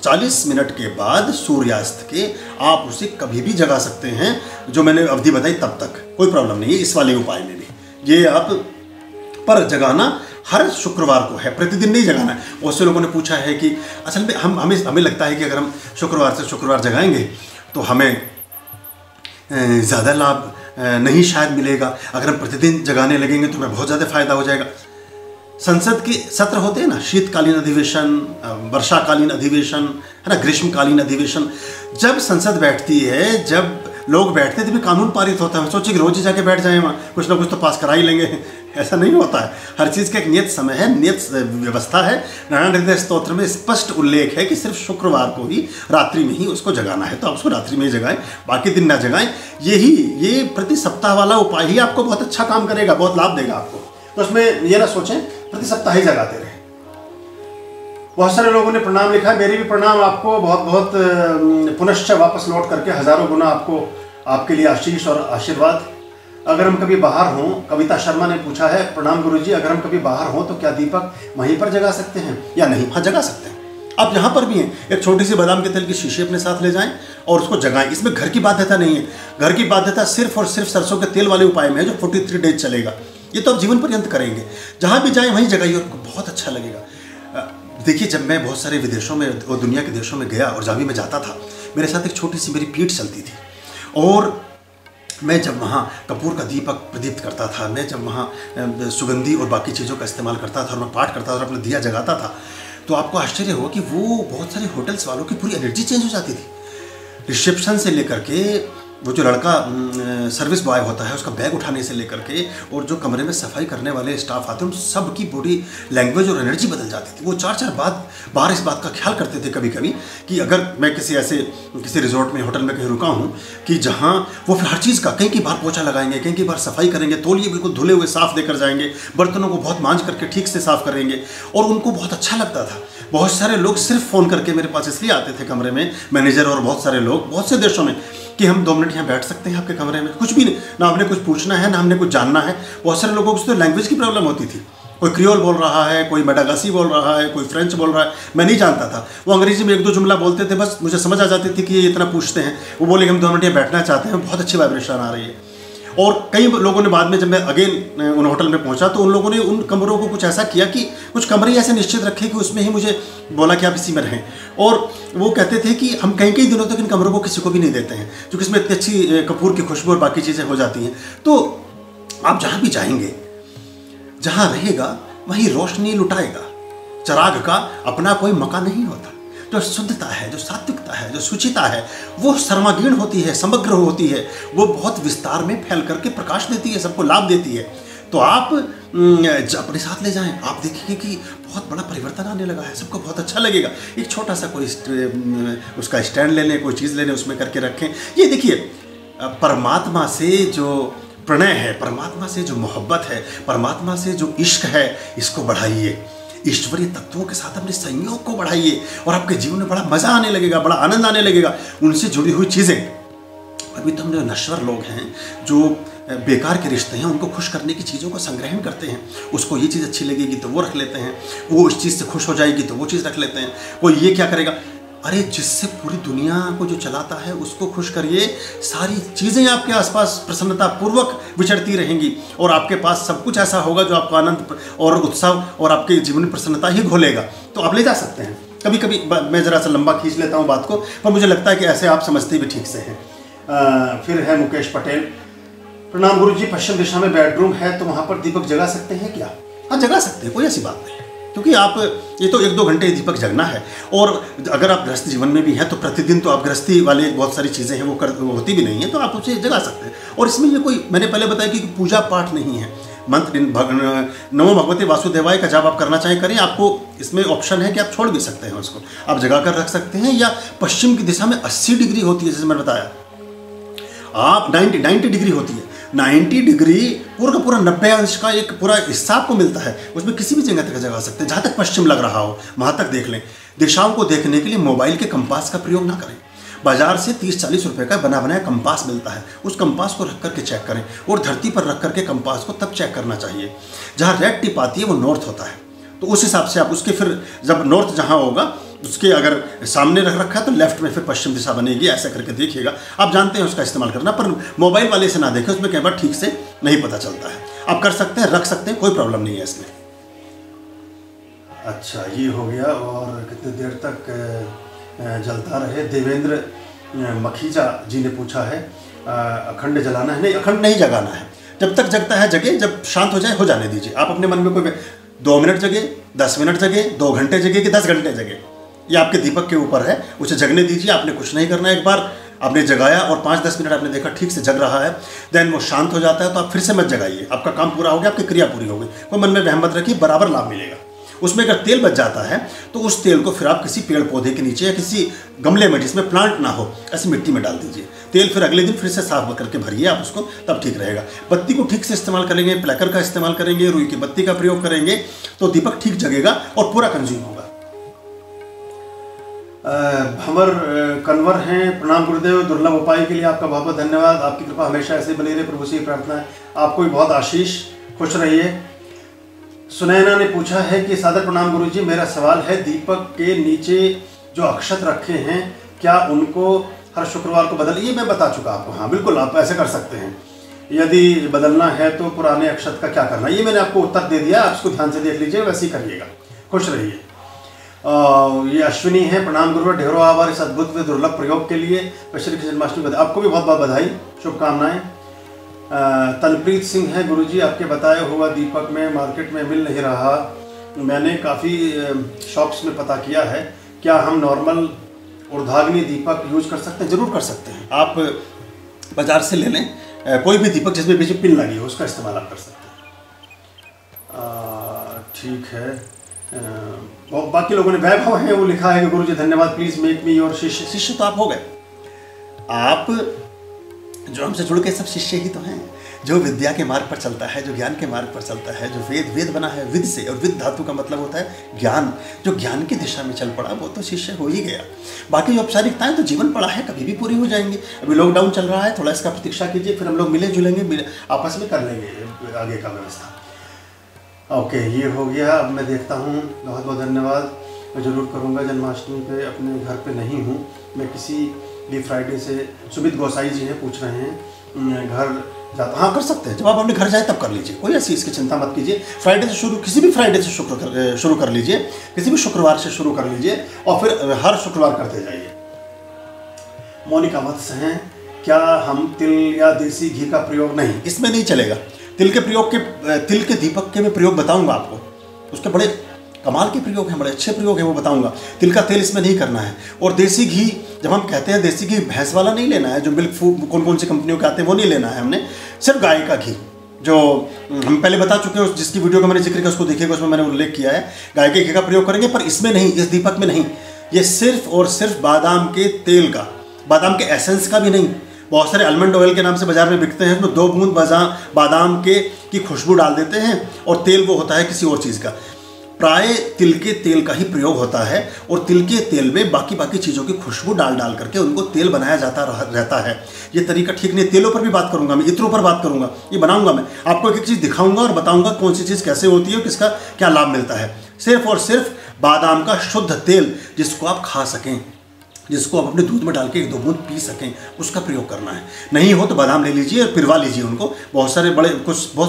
A: 40 minute के बाद सूर्यास्त के आप उसे कभी भी जगा सकते हैं, जो मैंने अवधि बताई तब तक कोई प्रॉब्लम नहीं है इस वाले उपाय में भी। ये आप पर जगाना हर शुक्रवार को है, प्रतिदिन नहीं जगाना है। बहुत से लोगों ने पूछा है कि असल में हमें लगता है कि अगर हम शुक्रवार से शुक्रवार जगाएंगे तो हमें ज़्यादा लाभ नहीं शायद मिलेगा, अगर हम प्रतिदिन जगाने लगेंगे तो हमें बहुत ज़्यादा फायदा हो जाएगा। संसद के सत्र होते हैं ना, शीतकालीन अधिवेशन, वर्षाकालीन अधिवेशन, है ना, ग्रीष्मकालीन अधिवेशन, जब संसद बैठती है, जब लोग बैठते थे भी कानून पारित होता है। सोचिए कि रोज ही जाके बैठ जाए वहाँ, कुछ ना कुछ तो पास करा ही लेंगे, ऐसा नहीं होता है। हर चीज़ का एक नियत समय है, नियत व्यवस्था है। नारायण हृदय स्तोत्र में स्पष्ट उल्लेख है कि सिर्फ शुक्रवार को ही रात्रि में ही उसको जगाना है, तो आप उसको रात्रि में ही जगाएं, बाकी दिन ना जगाएं। ये प्रति सप्ताह वाला उपाय ही आपको बहुत अच्छा काम करेगा, बहुत लाभ देगा आपको। तो उसमें ये ना सोचें प्रति सप्ताह ही जगाते रहे। बहुत सारे लोगों ने प्रणाम लिखा है, मेरी भी प्रणाम आपको, बहुत बहुत पुनश्च वापस लौट करके हजारों गुना आपको, आपके लिए आशीष और आशीर्वाद। अगर हम कभी बाहर हों, कविता शर्मा ने पूछा है, प्रणाम गुरुजी, अगर हम कभी बाहर हों तो क्या दीपक वहीं पर जगा सकते हैं या नहीं? हाँ, जगा सकते हैं। आप यहाँ पर भी हैं, एक छोटी सी बादाम के तेल की शीशी अपने साथ ले जाएं और उसको जगाएं। इसमें घर की बाध्यता नहीं है, घर की बाध्यता सिर्फ और सिर्फ सरसों के तेल वाले उपाय में है, जो 43 डेज चलेगा। ये तो आप जीवन पर्यंत करेंगे, जहाँ भी जाएँ वहीं जगाइए और बहुत अच्छा लगेगा। देखिए, जब मैं बहुत सारे विदेशों में और दुनिया के देशों में गया और जहाँ भी मैं जाता था, मेरे साथ एक छोटी सी मेरी पीठ चलती थी, और मैं जब वहाँ कपूर का दीपक प्रदीप्त करता था, मैं जब वहाँ सुगंधी और बाकी चीज़ों का इस्तेमाल करता था और मैं पाठ करता था और अपना दिया जगाता था, तो आपको आश्चर्य होगा कि वो बहुत सारे होटल्स वालों की पूरी एनर्जी चेंज हो जाती थी। रिसेप्शन से लेकर के वो जो लड़का सर्विस बॉय होता है उसका बैग उठाने से लेकर के, और जो कमरे में सफाई करने वाले स्टाफ आते हैं, उन सब की बॉडी लैंग्वेज और एनर्जी बदल जाती थी। वो 4-4 बार इस बात का ख्याल करते थे कभी कभी कि अगर मैं किसी रिजॉर्ट में, होटल में कहीं रुका हूँ कि जहाँ वो फिर हर चीज़ का कहीं की बार पोछा लगाएंगे, कहीं की बार सफाई करेंगे, तौलिए बिल्कुल धुले हुए साफ़ देकर जाएंगे, बर्तनों को बहुत मांझ करके ठीक से साफ़ करेंगे, और उनको बहुत अच्छा लगता था। बहुत सारे लोग सिर्फ फ़ोन करके मेरे पास इसलिए आते थे कमरे में, मैनेजर और बहुत सारे लोग बहुत से देशों में, कि हम 2 मिनट यहाँ बैठ सकते हैं आपके कमरे में, कुछ भी नहीं, ना हमने कुछ पूछना है ना हमने कुछ जानना है। बहुत सारे लोगों को तो लैंग्वेज की प्रॉब्लम होती थी, कोई क्रियोल बोल रहा है, कोई मेडागासी बोल रहा है, कोई फ्रेंच बोल रहा है, मैं नहीं जानता था। वो अंग्रेजी में 1-2 जुमला बोलते थे, बस मुझे समझ आ जाती थी कि ये इतना पूछते हैं। वो बोले कि हम 2 मिनट यहाँ बैठना चाहते हैं, बहुत अच्छी वाइब्रेशन आ रही है। और कई लोगों ने बाद में, जब मैं अगेन उन होटल में पहुंचा, तो उन लोगों ने उन कमरों को कुछ ऐसा किया कि कुछ कमरे ऐसे निश्चित रखे कि उसमें ही मुझे बोला कि आप इसी में रहें। और वो कहते थे कि हम कई दिनों तक इन कमरों को किसी को भी नहीं देते हैं, क्योंकि इसमें इतनी अच्छी कपूर की खुशबू और बाकी चीज़ें हो जाती हैं। तो आप जहाँ भी जाएंगे, जहाँ रहेगा वहीं रोशनी लुटाएगा। चिराग का अपना कोई मका नहीं होता। जो शुद्धता है, जो सात्विकता है, जो शुचिता है, वो सर्वांगीण होती है, समग्र होती है, वो बहुत विस्तार में फैल करके प्रकाश देती है, सबको लाभ देती है। तो आप अपने साथ ले जाएं, आप देखेंगे कि बहुत बड़ा परिवर्तन आने लगा है, सबको बहुत अच्छा लगेगा। एक छोटा सा कोई उसका स्टैंड ले लें, कोई चीज़ ले लें, उसमें करके रखें। ये देखिए, परमात्मा से जो प्रणय है, परमात्मा से जो मोहब्बत है, परमात्मा से जो इश्क है, इसको बढ़ाइए। ईश्वरीय तत्वों के साथ अपने संयोग को बढ़ाइए और आपके जीवन में बड़ा मजा आने लगेगा, बड़ा आनंद आने लगेगा। उनसे जुड़ी हुई चीज़ें, अभी तो हम जो नश्वर लोग हैं, जो बेकार के रिश्ते हैं, उनको खुश करने की चीज़ों को संग्रहण करते हैं। उसको ये चीज़ अच्छी लगेगी तो वो रख लेते हैं, वो इस चीज़ से खुश हो जाएगी तो वो चीज़ रख लेते हैं। कोई ये क्या करेगा, अरे जिससे पूरी दुनिया को जो चलाता है उसको खुश करिए। सारी चीज़ें आपके आसपास प्रसन्नता पूर्वक विचरती रहेंगी और आपके पास सब कुछ ऐसा होगा जो आपको आनंद और उत्सव और आपके जीवन में प्रसन्नता ही घोलेगा। तो आप ले जा सकते हैं। कभी कभी मैं ज़रा सा लंबा खींच लेता हूँ बात को, पर मुझे लगता है कि ऐसे आप समझते भी ठीक से हैं। फिर है मुकेश पटेल, प्रणाम गुरुजी, पश्चिम दिशा में बेडरूम है तो वहाँ पर दीपक जगा सकते हैं क्या? हाँ, जगा सकते हैं, कोई ऐसी बात नहीं, क्योंकि आप ये तो 1-2 घंटे दीपक जगना है। और अगर आप गृहस्थ जीवन में भी हैं तो प्रतिदिन तो आप गृहस्थी वाले बहुत सारी चीज़ें हैं वो होती भी नहीं है, तो आप उसे जगा सकते हैं। और इसमें ये कोई, मैंने पहले बताया कि पूजा पाठ नहीं है, मंत्र नमो भगवते वासुदेवाय का जब आप करना चाहें करें। आपको इसमें ऑप्शन है कि आप छोड़ भी सकते हैं, उसको आप जगा कर रख सकते हैं। या पश्चिम की दिशा में 80 डिग्री होती है, जैसे मैंने बताया, आप 90 डिग्री होती है, 90 डिग्री पूरा का पूरा 90 अंश का एक पूरा हिस्सा आपको मिलता है, उसमें किसी भी जगह तक जगा सकते हैं। जहाँ तक पश्चिम लग रहा हो वहाँ तक देख लें। दिशाओं को देखने के लिए मोबाइल के कंपास का प्रयोग ना करें। बाजार से 30-40 रुपए का बना बनाया कंपास मिलता है, उस कंपास को रख करके चेक करें। और धरती पर रख करके कंपास को तब चेक करना चाहिए जहाँ रेड टिप आती है वो नॉर्थ होता है, तो उस हिसाब से आप उसके फिर जब नॉर्थ जहाँ होगा उसके अगर सामने रख रखा है तो लेफ्ट में फिर पश्चिम दिशा बनेगी। ऐसा करके देखिएगा, आप जानते हैं उसका इस्तेमाल करना, पर मोबाइल वाले से ना देखें, उसमें कई बार ठीक से नहीं पता चलता है। आप कर सकते हैं, रख सकते हैं, कोई प्रॉब्लम नहीं है इसमें। अच्छा, ये हो गया। और कितनी देर तक जलता रहे? देवेंद्र मखीजा जी ने पूछा है। अखंड जलाना है? नहीं, अखंड नहीं जगाना है। जब तक जगता है जगे, जब शांत हो जाए हो जाने दीजिए। आप अपने मन में कोई 2 मिनट जगे, 10 मिनट जगे, 2 घंटे जगे कि 10 घंटे जगे, ये आपके दीपक के ऊपर है, उसे जगने दीजिए। आपने कुछ नहीं करना। एक बार आपने जगाया और 5-10 मिनट आपने देखा ठीक से जग रहा है, देन वो शांत हो जाता है, तो आप फिर से मत जगाइए। आपका काम पूरा हो गया, आपकी क्रिया पूरी हो गई। कोई मन में वहम मत रखिए, बराबर लाभ मिलेगा। उसमें अगर तेल बच जाता है तो उस तेल को फिर आप किसी पेड़ पौधे के नीचे या किसी गमले में जिसमें प्लांट ना हो ऐसी मिट्टी में डाल दीजिए। तेल फिर अगले दिन फिर से साफ करके भरिए आप उसको, तब ठीक रहेगा। बत्ती को ठीक से इस्तेमाल करेंगे, प्लेकर का इस्तेमाल करेंगे, रुई की बत्ती का प्रयोग करेंगे तो दीपक ठीक जगेगा और पूरा कंज्यूम होगा। भंवर कन्वर हैं, प्रणाम गुरुदेव। दुर्लभ उपाय के लिए आपका बहुत बहुत धन्यवाद। आपकी कृपा हमेशा ऐसे बनी रहे, प्रभु से प्रार्थना है। आपको भी बहुत आशीष, खुश रहिए। सुनैना ने पूछा है कि सादर प्रणाम गुरुजी, मेरा सवाल है दीपक के नीचे जो अक्षत रखे हैं क्या उनको हर शुक्रवार को बदल? ये मैं बता चुका आपको। हाँ बिल्कुल, आप ऐसे कर सकते हैं। यदि बदलना है तो पुराने अक्षत का क्या करना, ये मैंने आपको उत्तर दे दिया, आप इसको ध्यान से देख लीजिए, वैसे ही करिएगा। खुश रहिए। ये अश्विनी है, प्रणाम गुरुवर, ढेरों आभार इस अद्भुत व दुर्लभ प्रयोग के लिए। श्री कृष्ण जन्माष्टमी बधाई। आपको भी बहुत बहुत बधाई, शुभकामनाएं। तनप्रीत सिंह है, गुरुजी आपके बताए हुआ दीपक में मार्केट में मिल नहीं रहा। मैंने काफ़ी शॉप्स में पता किया है, क्या हम नॉर्मल ऊर्ध्वाग्नि दीपक यूज कर सकते हैं? जरूर कर सकते हैं। आप बाजार से ले लें, कोई भी दीपक जिसमें पीछे पिन लगी हो उसका इस्तेमाल आप कर सकते हैं। ठीक है। बाकी लोगों ने वैभव है वो लिखा है कि गुरुजी धन्यवाद, प्लीज़ मेक मी योर शिष्य। शिष्य तो आप हो गए। आप जो हमसे जुड़ के सब शिष्य ही तो हैं। जो विद्या के मार्ग पर चलता है, जो ज्ञान के मार्ग पर चलता है, जो वेद बना है विद से, और विद धातु का मतलब होता है ज्ञान। जो ज्ञान की दिशा में चल पड़ा वो तो शिष्य हो ही गया। बाकी जो औपचारिकताएं तो जीवन पड़ा है, कभी भी पूरी हो जाएंगी। अभी लॉकडाउन चल रहा है, थोड़ा इसका प्रतीक्षा कीजिए, फिर हम लोग मिले जुलेंगे, आपस में कर लेंगे आगे का व्यवस्था। ओके, ये हो गया। अब मैं देखता हूँ। बहुत बहुत धन्यवाद। मैं ज़रूर करूँगा। जन्माष्टमी पे अपने घर पे नहीं हूँ, मैं किसी भी फ्राइडे से। सुमित गोसाई जी हैं, पूछ रहे हैं घर जाता। हाँ कर सकते हैं, जब आप अपने घर जाए तब कर लीजिए, कोई ऐसी इसकी चिंता मत कीजिए। फ्राइडे से शुरू, किसी भी फ्राइडे से शुरू कर लीजिए, किसी भी शुक्रवार से शुरू कर लीजिए और फिर हर शुक्रवार करते जाइए। मोनिका वत्स हैं, क्या हम तिल या देसी घी का प्रयोग? नहीं, इसमें नहीं चलेगा। तिल के दीपक के मैं प्रयोग बताऊंगा आपको, उसके बड़े कमाल के प्रयोग हैं, बड़े अच्छे प्रयोग हैं, वो बताऊंगा। तिल का तेल इसमें नहीं करना है। और देसी घी, जब हम कहते हैं देसी घी, भैंस वाला नहीं लेना है, जो मिल्क फूड कौन कौन सी कंपनियों के आते हैं वो नहीं लेना है हमने। सिर्फ गाय का घी, जो हम पहले बता चुके हैं, जिसकी वीडियो का मैंने जिक्र किया उसको देखिएगा, उसमें मैंने उल्लेख किया है। गाय के घी का प्रयोग करेंगे, पर इसमें नहीं, इस दीपक में नहीं। ये सिर्फ और सिर्फ बादाम के तेल का, बादाम के एसेंस का भी नहीं। बहुत सारे आलमंड ऑयल के नाम से बाजार में बिकते हैं, उसमें 2 बूंद बादाम की खुशबू डाल देते हैं और तेल वो होता है किसी और चीज़ का। प्राय तिल के तेल का ही प्रयोग होता है और तिल के तेल में बाकी चीज़ों की खुशबू डाल करके उनको तेल बनाया जाता रहता है। ये तरीका ठीक नहीं। तेलों पर भी बात करूंगा मैं, इत्रों पर बात करूंगा, ये बनाऊंगा मैं, आपको एक चीज़ दिखाऊंगा और बताऊंगा कौन सी चीज़ कैसे होती है और किसका क्या लाभ मिलता है। सिर्फ और सिर्फ बादाम का शुद्ध तेल जिसको आप खा सकें, जिसको आप अपने दूध में डाल के 1-2 बूंद पी सकें, उसका प्रयोग करना है। नहीं हो तो बादाम ले लीजिए और पिरवा लीजिए उनको। बहुत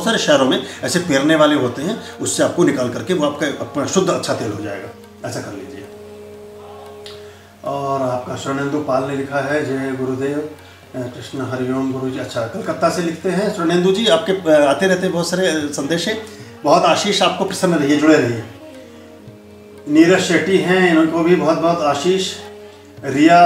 A: सारे शहरों में ऐसे पेरने वाले होते हैं, उससे आपको निकाल करके वो आपका अपना शुद्ध अच्छा तेल हो जाएगा। ऐसा कर लीजिए। और आपका स्वर्णेंदु पाल ने लिखा है, जय गुरुदेव, कृष्ण हरिओम गुरुजी। अच्छा, कलकत्ता से लिखते हैं स्वर्णेंदु जी। आपके आते रहते बहुत सारे संदेश है, बहुत आशीष। आपको प्रसन्न रहिए, जुड़े रहिए। नीरज शेट्टी हैं, इनको भी बहुत बहुत आशीष। रिया,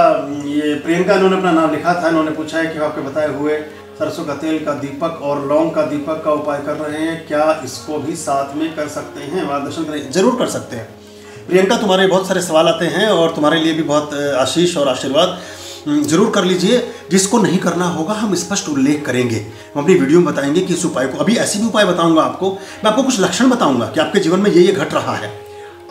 A: ये प्रियंका, इन्होंने अपना नाम लिखा था, इन्होंने पूछा है कि आपके बताए हुए सरसों का तेल का दीपक और लौंग का दीपक का उपाय कर रहे हैं, क्या इसको भी साथ में कर सकते हैं? मार्गदर्शन करें। जरूर कर सकते हैं प्रियंका, तुम्हारे बहुत सारे सवाल आते हैं और तुम्हारे लिए भी बहुत आशीष और आशीर्वाद। जरूर कर लीजिए। जिसको नहीं करना होगा हम स्पष्ट उल्लेख करेंगे, हम अपनी वीडियो में बताएंगे कि इस उपाय को, अभी ऐसे भी उपाय बताऊंगा आपको, मैं आपको कुछ लक्षण बताऊंगा कि आपके जीवन में ये घट रहा है।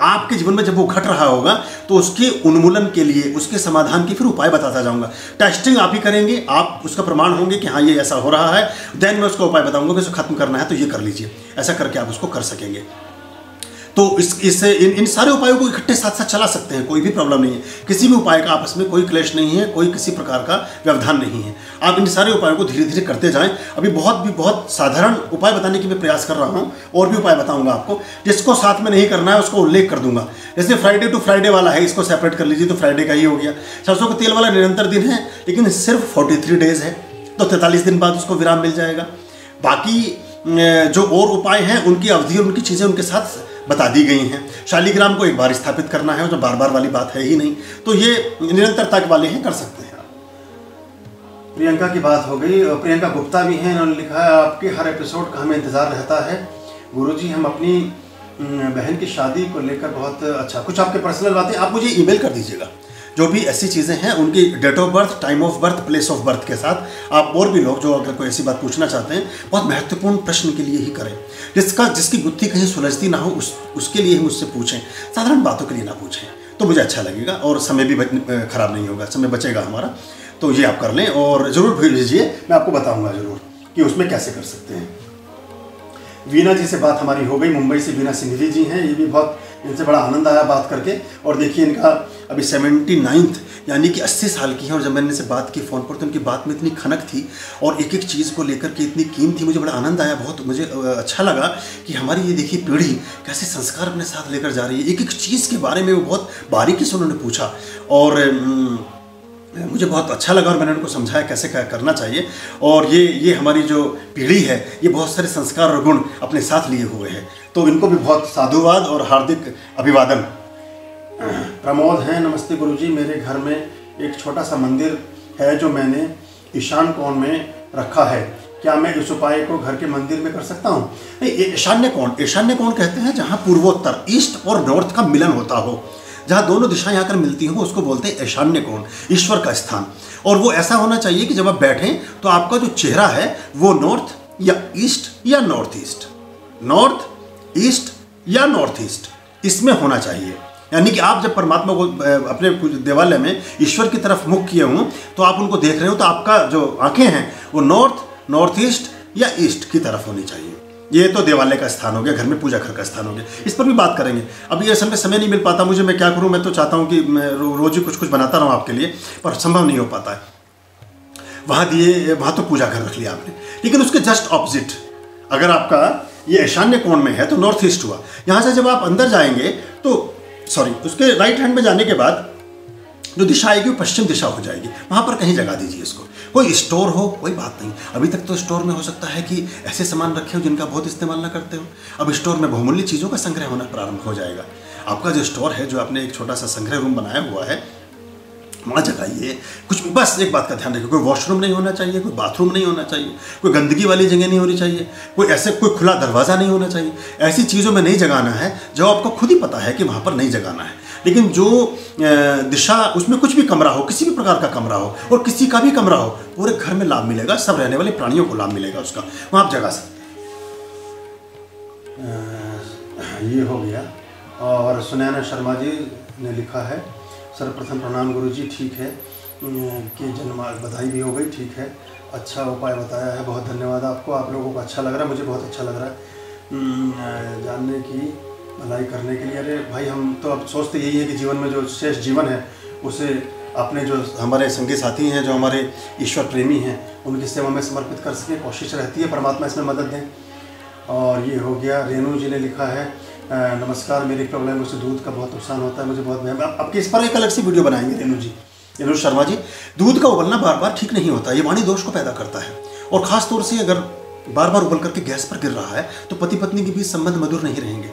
A: आपके जीवन में जब वो घट रहा होगा तो उसके उन्मूलन के लिए, उसके समाधान की फिर उपाय बताता जाऊंगा। टेस्टिंग आप ही करेंगे, आप उसका प्रमाण होंगे कि हाँ ये ऐसा हो रहा है, देन मैं उसका उपाय बताऊंगा कि उसको खत्म करना है तो ये कर लीजिए। ऐसा करके आप उसको कर सकेंगे। तो इन सारे उपायों को इकट्ठे साथ साथ चला सकते हैं, कोई भी प्रॉब्लम नहीं है। किसी भी उपाय का आपस में कोई क्लेश नहीं है, कोई किसी प्रकार का व्यवधान नहीं है। आप इन सारे उपायों को धीरे धीरे करते जाएं। अभी बहुत साधारण उपाय बताने की मैं प्रयास कर रहा हूं, और भी उपाय बताऊंगा आपको। जिसको साथ में नहीं करना है उसको उल्लेख कर दूंगा। जैसे फ्राइडे टू फ्राइडे वाला है, इसको सेपरेट कर लीजिए तो फ्राइडे का ही हो गया। सरसों के तेल वाला निरंतर दिन है, लेकिन सिर्फ 43 डेज है, तो 43 दिन बाद उसको विराम मिल जाएगा। बाकी जो और उपाय हैं उनकी अवधि और उनकी चीज़ें उनके साथ बता दी गई हैं। शालिग्राम को एक बार स्थापित करना है, जो बार बार वाली बात है ही नहीं, तो ये निरंतरता के वाले हैं, कर सकते हैं। प्रियंका की बात हो गई, प्रियंका गुप्ता भी हैं, इन्होंने लिखा है आपके हर एपिसोड का हमें इंतज़ार रहता है गुरुजी। हम अपनी बहन की शादी को लेकर बहुत अच्छा, कुछ आपके पर्सनल बातें आप मुझे ईमेल कर दीजिएगा। जो भी ऐसी चीज़ें हैं उनकी date of birth, time of birth, place of birth के साथ आप और भी लोग जो अगर कोई ऐसी बात पूछना चाहते हैं, बहुत महत्वपूर्ण प्रश्न के लिए ही करें। जिसकी गुत्थी कहीं सुलझती ना हो उसके लिए ही मुझसे पूछें, साधारण बातों के लिए ना पूछें, तो मुझे अच्छा लगेगा और समय भी खराब नहीं होगा, समय बचेगा हमारा। तो ये आप कर लें और ज़रूर भेजिए, मैं आपको बताऊँगा ज़रूर कि उसमें कैसे कर सकते हैं। वीना जी से बात हमारी हो गई, मुंबई से वीना सिंघवी जी हैं, ये भी बहुत, इनसे बड़ा आनंद आया बात करके। और देखिए इनका अभी 79th यानी कि 80 साल की है, और जब मैंने इनसे बात की फ़ोन पर तो उनकी बात में इतनी खनक थी और एक एक चीज़ को लेकर के इतनी कीमत थी, मुझे बड़ा आनंद आया। बहुत मुझे अच्छा लगा कि हमारी ये देखिए पीढ़ी कैसे संस्कार अपने साथ लेकर जा रही है। एक एक चीज़ के बारे में वो बहुत बारीकी से उन्होंने पूछा और मुझे बहुत अच्छा लगा, और मैंने उनको समझाया कैसे क्या करना चाहिए। और ये हमारी जो पीढ़ी है ये बहुत सारे संस्कार और गुण अपने साथ लिए हुए हैं, तो इनको भी बहुत साधुवाद और हार्दिक अभिवादन। प्रमोद हैं, नमस्ते गुरुजी, मेरे घर में एक छोटा सा मंदिर है जो मैंने ईशान कोण में रखा है, क्या मैं इस उपाय को घर के मंदिर में कर सकता हूँ? नहीं, ईशान्य कोण कहते हैं जहाँ पूर्वोत्तर, ईस्ट और नॉर्थ का मिलन होता हो, जहाँ दोनों दिशाएं आकर मिलती हों, उसको बोलते हैं ईशान्य कोण, ईश्वर का स्थान। और वो ऐसा होना चाहिए कि जब आप बैठें तो आपका जो चेहरा है वो नॉर्थ या ईस्ट या नॉर्थ ईस्ट, नॉर्थ ईस्ट या नॉर्थ ईस्ट इसमें होना चाहिए। यानी कि आप जब परमात्मा को अपने देवालय में ईश्वर की तरफ मुख किए हों तो आप उनको देख रहे हो, तो आपका जो आंखें हैं वो नॉर्थ ईस्ट या ईस्ट की तरफ होनी चाहिए। ये तो देवालय का स्थान हो गया, घर में पूजा घर का स्थान हो गया। इस पर भी बात करेंगे। अभी ये समय नहीं मिल पाता मुझे, मैं क्या करूं, मैं तो चाहता हूं कि मैं रोज ही कुछ बनाता रहूं आपके लिए, पर संभव नहीं हो पाता है। वहाँ तो पूजा घर रख लिया आपने, लेकिन उसके जस्ट ऑपोजिट अगर आपका ये ईशान्य कोण में है तो नॉर्थ ईस्ट हुआ। यहाँ से जब आप अंदर जाएंगे तो उसके राइट हैंड में जाने के बाद जो दिशा आएगी वो पश्चिम दिशा हो जाएगी, वहाँ पर कहीं जगा दीजिए इसको। कोई स्टोर हो कोई बात नहीं, अभी तक तो स्टोर में हो सकता है कि ऐसे सामान रखे हो जिनका बहुत इस्तेमाल ना करते हो। अब स्टोर में बहुमूल्य चीज़ों का संग्रह होना प्रारंभ हो जाएगा। आपका जो स्टोर है, जो आपने एक छोटा सा संग्रह रूम बनाया हुआ है, वहाँ जगाइए कुछ भी। बस एक बात का ध्यान रखिए, कोई वॉशरूम नहीं होना चाहिए, कोई बाथरूम नहीं होना चाहिए, कोई गंदगी वाली जगह नहीं होनी चाहिए, कोई खुला दरवाज़ा नहीं होना चाहिए। ऐसी चीज़ों में नहीं जगाना है जो आपको खुद ही पता है कि वहाँ पर नहीं जगाना है। लेकिन जो दिशा, उसमें कुछ भी कमरा हो, किसी भी प्रकार का कमरा हो और किसी का भी कमरा हो, पूरे घर में लाभ मिलेगा, सब रहने वाले प्राणियों को लाभ मिलेगा उसका, वहाँ आप जगा सकते हैं। ये हो गया। और सुनैना शर्मा जी ने लिखा है, सर्वप्रथम प्रणाम गुरुजी, ठीक है कि जन्म बधाई भी हो गई, ठीक है, अच्छा उपाय बताया है, बहुत धन्यवाद आपको। आप लोगों को अच्छा लग रहा है, मुझे बहुत अच्छा लग रहा है जानने की भलाई करने के लिए। अरे भाई, हम तो अब सोचते यही है कि जीवन में जो शेष जीवन है उसे अपने जो हमारे संगी साथी हैं, जो हमारे ईश्वर प्रेमी हैं, उनकी सेवा में समर्पित कर सकें, कोशिश रहती है, परमात्मा इसमें मदद दें। और ये हो गया। रेणु जी ने लिखा है, नमस्कार, मेरी प्रॉब्लम उससे दूध का बहुत नुकसान होता है, मुझे बहुत आपके इस पर एक अलग सी वीडियो बनाएंगे। रेणु शर्मा जी, दूध का उबलना बार बार ठीक नहीं होता, ये वाणी दोष को पैदा करता है, और ख़ास तौर से अगर बार बार उबल करके गैस पर गिर रहा है तो पति पत्नी के बीच संबंध मधुर नहीं रहेंगे।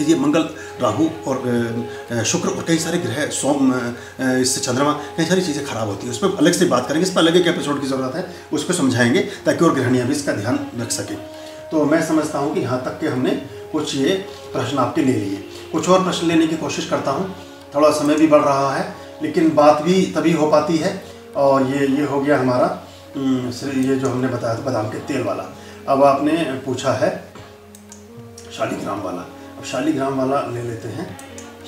A: ये मंगल, राहु और शुक्र और कई सारे ग्रह, सोम, इससे चंद्रमा, कई सारी चीज़ें खराब होती है। उस पर अलग से बात करेंगे, इस पर अलग एक एपिसोड की ज़रूरत है, उस पर समझाएंगे ताकि और गृहणियाँ भी इसका ध्यान रख सकें। तो मैं समझता हूँ कि यहाँ तक के हमने कुछ ये प्रश्न आपके ले लिए, कुछ और प्रश्न लेने की कोशिश करता हूँ। थोड़ा समय भी बढ़ रहा है, लेकिन बात भी तभी हो पाती है और ये हो गया हमारा ये जो हमने बताया था बादाम के तेल वाला। अब आपने पूछा है शालीग्राम वाला, अब शालीग्राम वाला ले लेते हैं।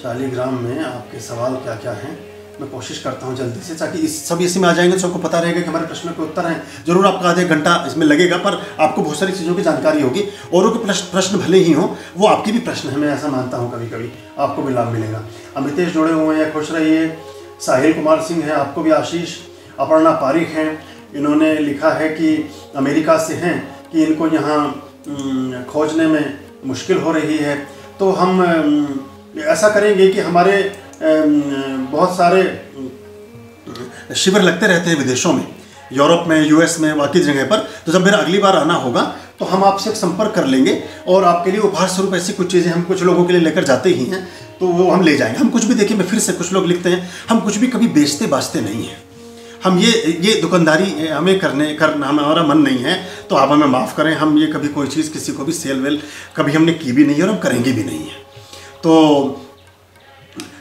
A: शालीग्राम में आपके सवाल क्या क्या हैं, मैं कोशिश करता हूं जल्दी से, ताकि सब इसमें आ जाएंगे तो सबको पता रहेगा कि हमारे प्रश्नों के उत्तर हैं। जरूर आपका आधे घंटा इसमें लगेगा, पर आपको बहुत सारी चीज़ों की जानकारी होगी। औरों के प्रश्न भले ही हों, वो आपके भी प्रश्न हैं, मैं ऐसा मानता हूँ। कभी कभी आपको भी लाभ मिलेगा। अमृतेश जुड़े हुए हैं, खुश रहिए। साहिल कुमार सिंह है, आपको भी आशीष। अपर्णा पारिक हैं, इन्होंने लिखा है कि अमेरिका से हैं कि इनको यहाँ खोजने में मुश्किल हो रही है। तो हम ऐसा करेंगे कि हमारे बहुत सारे शिविर लगते रहते हैं विदेशों में, यूरोप में, यूएस में, बाकी जगह पर। तो जब मेरा अगली बार आना होगा तो हम आपसे संपर्क कर लेंगे और आपके लिए उपहार स्वरूप ऐसी कुछ चीज़ें हम कुछ लोगों के लिए लेकर जाते ही हैं, तो वो हम ले जाएंगे। हम कुछ भी, देखिए मैं फिर से, कुछ लोग लिखते हैं हम कुछ भी कभी बेचते बाचते नहीं हैं। हम ये दुकानदारी हमें करना हमारा मन नहीं है, तो आप हमें माफ़ करें। हम ये कभी कोई चीज़ किसी को भी सेल वेल कभी हमने की भी नहीं है और हम करेंगे भी नहीं है। तो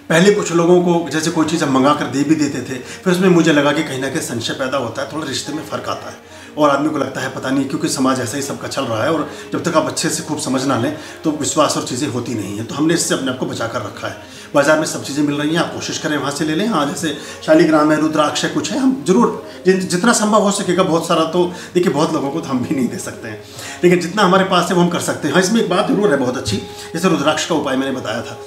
A: पहले कुछ लोगों को जैसे कोई चीज़ हम मंगा कर दे भी देते थे, फिर उसमें मुझे लगा कि कहीं ना कहीं संशय पैदा होता है, थोड़ा रिश्ते में फ़र्क आता है और आदमी को लगता है पता नहीं, क्योंकि समाज ऐसा ही सबका चल रहा है और जब तक आप अच्छे से खूब समझ ना लें तो विश्वास और चीज़ें होती नहीं हैं। तो हमने इससे अपने आप को बचा कर रखा है। बाज़ार में सब चीज़ें मिल रही हैं, आप कोशिश करें वहाँ से ले लें। हाँ, जैसे शालीग्राम है, रुद्राक्ष है, कुछ है, हम जरूर जितना संभव हो सकेगा। बहुत सारा तो देखिए बहुत लोगों को तो हम भी नहीं दे सकते हैं, लेकिन जितना हमारे पास है वो हम कर सकते हैं। हाँ, इसमें एक बात जरूर है बहुत अच्छी, जैसे रुद्राक्ष का उपाय मैंने बताया था,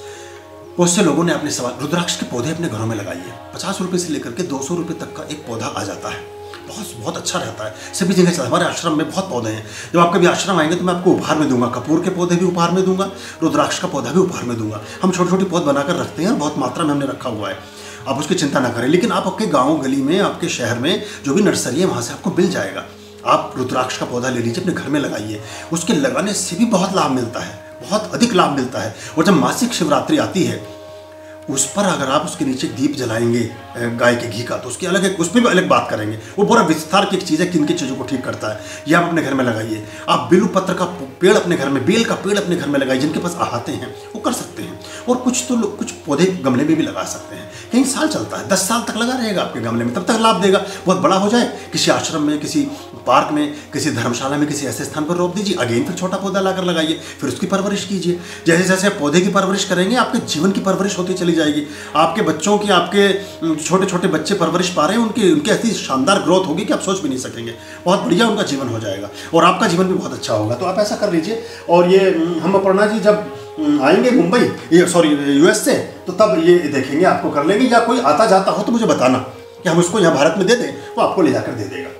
A: बहुत से लोगों ने अपने सवाल, रुद्राक्ष के पौधे अपने घरों में लगाइए। 50 रुपये से लेकर के 200 रुपये तक का एक पौधा आ जाता है, बहुत अच्छा रहता है। सभी जगह चलता है, हमारे आश्रम में बहुत पौधे हैं। जब आप कभी आश्रम आएंगे तो मैं आपको उपहार में दूंगा, कपूर के पौधे भी उपहार में दूंगा, रुद्राक्ष का पौधा भी उपहार में दूंगा। हम छोटे छोटे पौधे बनाकर रखते हैं और बहुत मात्रा में हमने रखा हुआ है, आप उसकी चिंता ना करें। लेकिन आप आपके गाँव गली में, आपके शहर में जो भी नर्सरी है वहाँ से आपको मिल जाएगा। आप रुद्राक्ष का पौधा ले लीजिए, अपने घर में लगाइए। उसके लगाने से भी बहुत लाभ मिलता है, बहुत अधिक लाभ मिलता है। और जब मासिक शिवरात्रि आती है उस पर अगर आप उसके नीचे दीप जलाएंगे गाय के घी का, तो उसकी अलग एक, उस पर भी अलग बात करेंगे। वो बड़ा विस्तार की एक चीज़ है, किन की चीज़ों को ठीक करता है। ये आप अपने घर में लगाइए। आप बेलू पत्र का पेड़ अपने घर में, बेल का पेड़ अपने घर में लगाइए। जिनके पास आते हैं वो कर सकते हैं। और कुछ पौधे गमले में भी लगा सकते हैं, कई साल चलता है, 10 साल तक लगा रहेगा आपके गमले में, तब तक लाभ देगा। बहुत बड़ा हो जाए, किसी आश्रम में, किसी पार्क में, किसी धर्मशाला में, किसी ऐसे स्थान पर रोप दीजिए। अगेन फिर छोटा पौधा लाकर लगाइए, फिर उसकी परवरिश कीजिए। जैसे जैसे आप पौधे की परवरिश करेंगे, आपके जीवन की परवरिश होती चली जाएगी। आपके बच्चों की, आपके छोटे छोटे बच्चे परवरिश पा रहे हैं, उनकी ऐसी शानदार ग्रोथ होगी कि आप सोच भी नहीं सकेंगे। बहुत बढ़िया उनका जीवन हो जाएगा और आपका जीवन भी बहुत अच्छा होगा। तो आप ऐसा कर लीजिए। और ये हम अपर्णा जी जब आएंगे मुंबई, यूएस से, तो तब ये देखेंगे, आपको कर लेंगे। या कोई आता जाता हो तो मुझे बताना कि हम उसको यहाँ भारत में दे दें, वो आपको ले जाकर दे देगा।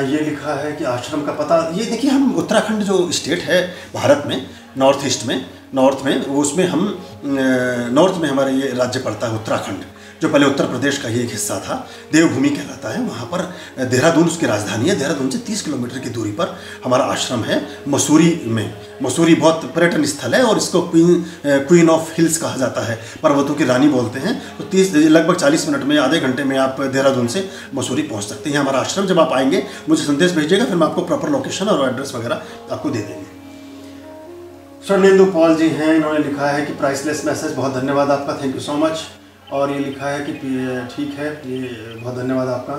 A: ये लिखा है कि आश्रम का पता, ये देखिए हम उत्तराखंड जो स्टेट है भारत में, नॉर्थ ईस्ट में, नॉर्थ में, उसमें हम नॉर्थ में हमारे ये राज्य पड़ता है उत्तराखंड, जो पहले उत्तर प्रदेश का ही एक हिस्सा था। देवभूमि कहलाता है। वहाँ पर देहरादून उसकी राजधानी है। देहरादून से 30 किलोमीटर की दूरी पर हमारा आश्रम है, मसूरी में। मसूरी बहुत पर्यटन स्थल है और इसको क्वीन ऑफ हिल्स कहा जाता है, पर्वतों की रानी बोलते हैं। तो लगभग 40 मिनट में, आधे घंटे में आप देहरादून से मसूरी पहुँच सकते हैं। हमारा आश्रम, जब आप आएंगे मुझे संदेश भेजिएगा, फिर मैं आपको प्रॉपर लोकेशन और एड्रेस वगैरह आपको दे देंगे। स्वर्णेंदु पॉल जी हैं, इन्होंने लिखा है कि प्राइसलेस मैसेज, बहुत धन्यवाद आपका, थैंक यू सो मच। और ये लिखा है कि ठीक है, ये बहुत धन्यवाद आपका।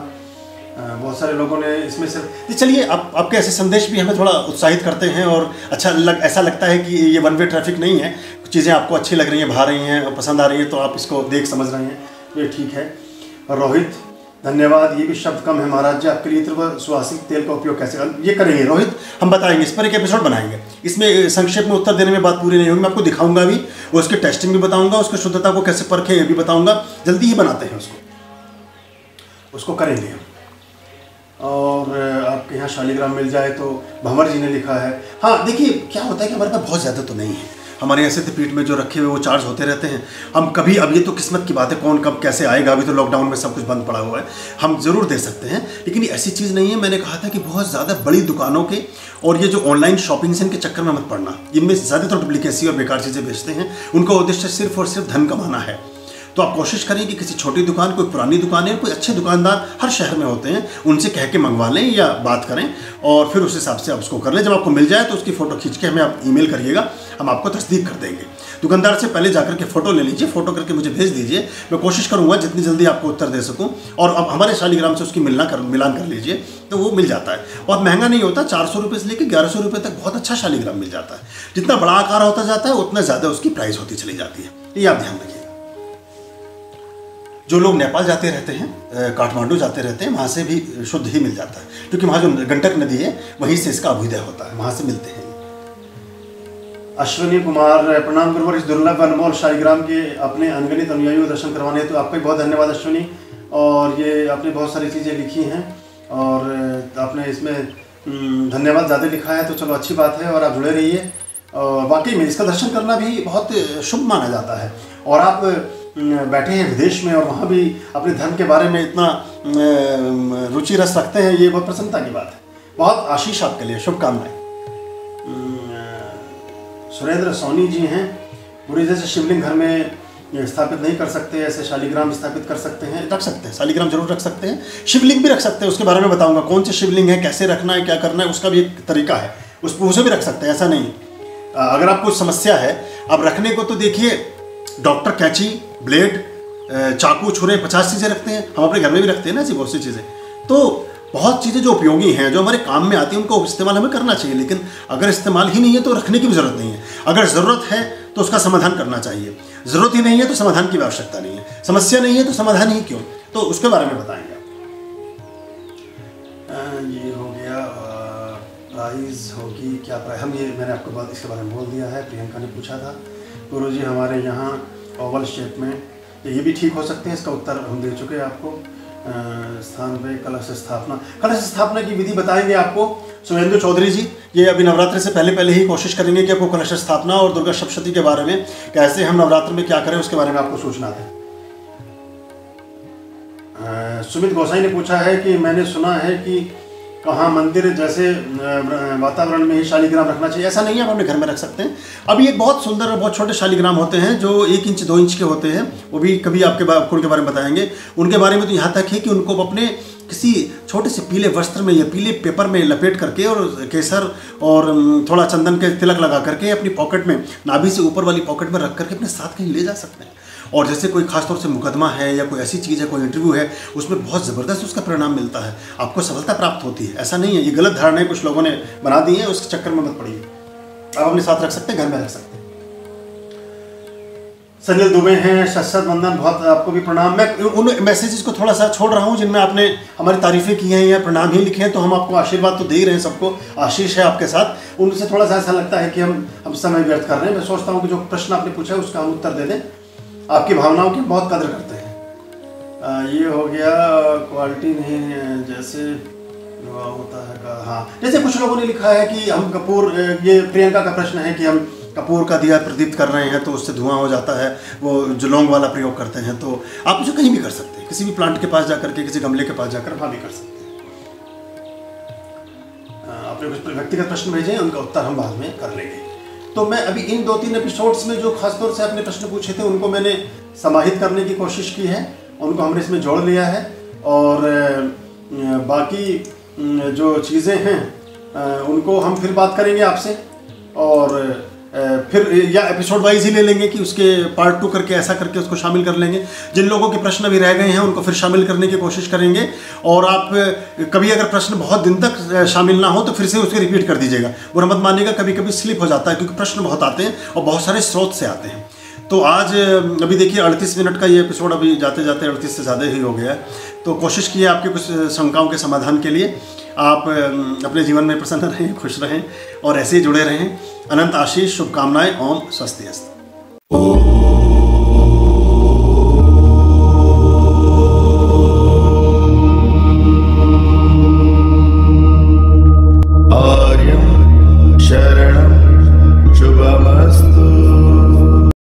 A: बहुत सारे लोगों ने इसमें से, चलिए आपके ऐसे संदेश भी हमें थोड़ा उत्साहित करते हैं और ऐसा लगता है कि ये वन वे ट्रैफिक नहीं है, कुछ चीज़ें आपको अच्छी लग रही हैं, भा रही हैं, पसंद आ रही हैं, तो आप इसको देख समझ रहे हैं, ये ठीक है। और रोहित, धन्यवाद। ये भी शब्द कम है महाराज जी, आपके लिए इत्र सुवासिक तेल का उपयोग कैसे ये करेंगे रोहित, हम बताएंगे, इस पर एक एपिसोड बनाएंगे। इसमें संक्षेप में उत्तर देने में बात पूरी नहीं होगी, मैं आपको दिखाऊंगा भी, और उसकी टेस्टिंग भी बताऊंगा, उसकी शुद्धता को कैसे परखे ये भी बताऊंगा। जल्दी ही बनाते हैं उसको करेंगे हम। और आपके यहाँ शालीग्राम मिल जाए तो, भंवर जी ने लिखा है। हाँ देखिए क्या होता है कि हमारे पास बहुत ज़्यादा तो नहीं है, हमारे यहाँ सिद्धपीठ में जो रखे हुए वो चार्ज होते रहते हैं। हम कभी, अब ये तो किस्मत की बात है, कौन कब कैसे आएगा, अभी तो लॉकडाउन में सब कुछ बंद पड़ा हुआ है, हम ज़रूर दे सकते हैं, लेकिन ये ऐसी चीज़ नहीं है। मैंने कहा था कि बहुत ज़्यादा बड़ी दुकानों के और ये जो ऑनलाइन शॉपिंग से इनके चक्कर में मत पड़ना। इनमें ज़्यादातर डुप्लीकेसी और बेकार चीज़ें बेचते हैं, उनका उद्देश्य सिर्फ और सिर्फ धन कमाना है। तो आप कोशिश करें कि किसी छोटी दुकान, कोई पुरानी दुकान है, कोई अच्छे दुकानदार हर शहर में होते हैं, उनसे कह के मंगवा लें या बात करें और फिर उस हिसाब से आप उसको कर लें। जब आपको मिल जाए तो उसकी फ़ोटो खींच के हमें आप ईमेल करिएगा, हम आपको तस्दीक कर देंगे। दुकानदार से पहले जाकर के फ़ोटो ले लीजिए, फ़ोटो करके मुझे भेज दीजिए, मैं कोशिश करूँगा जितनी जल्दी आपको उत्तर दे सकूँ। और अब हमारे शालिग्राम से उसकी मिलान कर लीजिए तो वो मिल जाता है। और महंगा नहीं होता, 400 रुपये से लेकर 1100 रुपये तक बहुत अच्छा शालिग्राम मिल जाता है। जितना बड़ा आकार होता जाता है उतना ज़्यादा उसकी प्राइस होती चली जाती है, ये आप ध्यान रखिएगा। जो लोग नेपाल जाते रहते हैं, काठमांडू जाते रहते हैं, वहाँ से भी शुद्ध ही मिल जाता है, क्योंकि वहाँ जो गंडक नदी है वहीं से इसका अभ्युदय होता है, वहाँ से मिलते हैं। अश्विनी कुमार, प्रणाम गुरुवर, इस दुर्लभ अनमोल शालिग्राम के अपने अनगिनत अनुयायियों को दर्शन करवाने, तो आपका बहुत धन्यवाद अश्विनी। और ये आपने बहुत सारी चीज़ें लिखी हैं और आपने इसमें धन्यवाद ज़्यादा लिखा है, तो चलो अच्छी बात है और आप जुड़े रहिए। और वाकई में इसका दर्शन करना भी बहुत शुभ माना जाता है। और आप बैठे हैं विदेश में और वहाँ भी अपने धर्म के बारे में इतना रुचि रस रखते हैं, ये बहुत प्रसन्नता की बात है। बहुत आशीष आपके लिए, शुभकामनाएं। सुरेंद्र सोनी जी हैं, पूरी जैसे शिवलिंग घर में स्थापित नहीं कर सकते, ऐसे शालिग्राम स्थापित कर सकते हैं, रख सकते हैं, शालिग्राम जरूर रख सकते हैं, शिवलिंग भी रख सकते हैं। उसके बारे में बताऊंगा कौन से शिवलिंग है, कैसे रखना है, क्या करना है, उसका भी एक तरीका है, उसे भी रख सकते हैं, ऐसा नहीं। अगर आपको समस्या है, आप रखने को तो देखिए, डॉक्टर कैंची, ब्लेड, चाकू, छुरे, 50 चीज़ें रखते हैं, हम अपने घर में भी रखते हैं ना ऐसी बहुत सी चीज़ें। तो बहुत चीज़ें जो उपयोगी हैं, जो हमारे काम में आती हैं, उनको इस्तेमाल हमें करना चाहिए। लेकिन अगर इस्तेमाल ही नहीं है तो रखने की भी ज़रूरत नहीं है। अगर ज़रूरत है तो उसका समाधान करना चाहिए, ज़रूरत ही नहीं है तो समाधान की आवश्यकता नहीं है, समस्या नहीं है तो समाधान ही क्यों, तो उसके बारे में बताएंगे आप। ये हो गया, प्राइस होगी क्या प्राइस, हम ये मैंने आपको बात इसके बारे में बोल दिया है। प्रियंका ने पूछा था गुरुजी हमारे यहाँ ओवल शेप में, ये भी ठीक हो सकते हैं, इसका उत्तर हम दे चुके हैं आपको। स्थान पे कलश स्थापना की विधि बताएंगे आपको सुवेंदु चौधरी जी। ये अभी नवरात्र से पहले ही कोशिश करेंगे कि आपको कलश स्थापना और दुर्गा सप्तशती के बारे में, कैसे हम नवरात्र में क्या करें, उसके बारे में आपको सूचना दें। सुमित गोसाई ने पूछा है कि मैंने सुना है कि कहाँ मंदिर जैसे वातावरण में ही शालिग्राम रखना चाहिए, ऐसा नहीं है, आप अपने घर में रख सकते हैं। अभी एक बहुत सुंदर और बहुत छोटे शालिग्राम होते हैं जो 1 इंच 2 इंच के होते हैं, वो भी कभी आपके उनके बारे में बताएंगे। उनके बारे में तो यहाँ तक है कि उनको अपने किसी छोटे से पीले वस्त्र में या पीले पेपर में लपेट करके और केसर और थोड़ा चंदन के तिलक लगा करके अपनी पॉकेट में, नाभि से ऊपर वाली पॉकेट में रख करके अपने साथ कहीं ले जा सकते हैं। और जैसे कोई खासतौर से मुकदमा है या कोई ऐसी चीज़ है, कोई इंटरव्यू है, उसमें बहुत ज़बरदस्त उसका परिणाम मिलता है, आपको सफलता प्राप्त होती है। ऐसा नहीं है, ये गलत धारणाएं कुछ लोगों ने बना दी हैं, उसके चक्कर में मत पड़िए। आप अपने साथ रख सकते हैं, घर में रख सकते हैं। सनील दुबे हैं, शस्त्रत वंदन, बहुत आपको भी प्रणाम। मैं उन मैसेजेस को थोड़ा सा छोड़ रहा हूँ जिनमें आपने हमारी तारीफ़ें की हैं या प्रणाम ही लिखे हैं, तो हम आपको आशीर्वाद तो दे ही रहे हैं, सबको आशीष है आपके साथ। उनसे थोड़ा सा ऐसा लगता है कि हम समय व्यर्थ कर रहे हैं। मैं सोचता हूँ कि जो प्रश्न आपने पूछा है उसका हम उत्तर दे दें, आपकी भावनाओं की बहुत कदर करते हैं। ये हो गया, क्वालिटी नहीं जैसे होता है हाँ, जैसे कुछ लोगों ने लिखा है कि हम कपूर, ये प्रियंका का प्रश्न है कि हम कपूर का दिया प्रदीप्त कर रहे हैं तो उससे धुआं हो जाता है, वो जो लौंग वाला प्रयोग करते हैं, तो आप उसे कहीं भी कर सकते हैं, किसी भी प्लांट के पास जाकर के, किसी गमले के पास जाकर वहाँ भी कर सकते हैं। आपने कुछ व्यक्तिगत प्रश्न भेजे हैं, उनका उत्तर हम बाद में कर लेंगे। तो मैं अभी इन 2-3 एपिसोड्स में जो खासतौर से आपने प्रश्न पूछे थे उनको मैंने समाहित करने की कोशिश की है, उनको हमने इसमें जोड़ लिया है। और बाकी जो चीज़ें हैं उनको हम फिर बात करेंगे आपसे, और फिर या एपिसोड वाइज ही ले लेंगे कि उसके पार्ट 2 करके ऐसा करके उसको शामिल कर लेंगे। जिन लोगों के प्रश्न अभी रह गए हैं उनको फिर शामिल करने की कोशिश करेंगे। और आप कभी अगर प्रश्न बहुत दिन तक शामिल ना हो तो फिर से उसके रिपीट कर दीजिएगा, बुरा मत मानिएगा, कभी कभी स्लिप हो जाता है क्योंकि प्रश्न बहुत आते हैं और बहुत सारे स्रोत से आते हैं। तो आज अभी देखिए 38 मिनट का ये एपिसोड अभी जाते जाते 38 से ज़्यादा ही हो गया है। तो कोशिश की है आपके कुछ शंकाओं के समाधान के लिए। आप अपने जीवन में प्रसन्न रहें, खुश रहें और ऐसे ही जुड़े रहें। अनंत आशीष, शुभकामनाएं। ओम स्वस्ति अस्तु।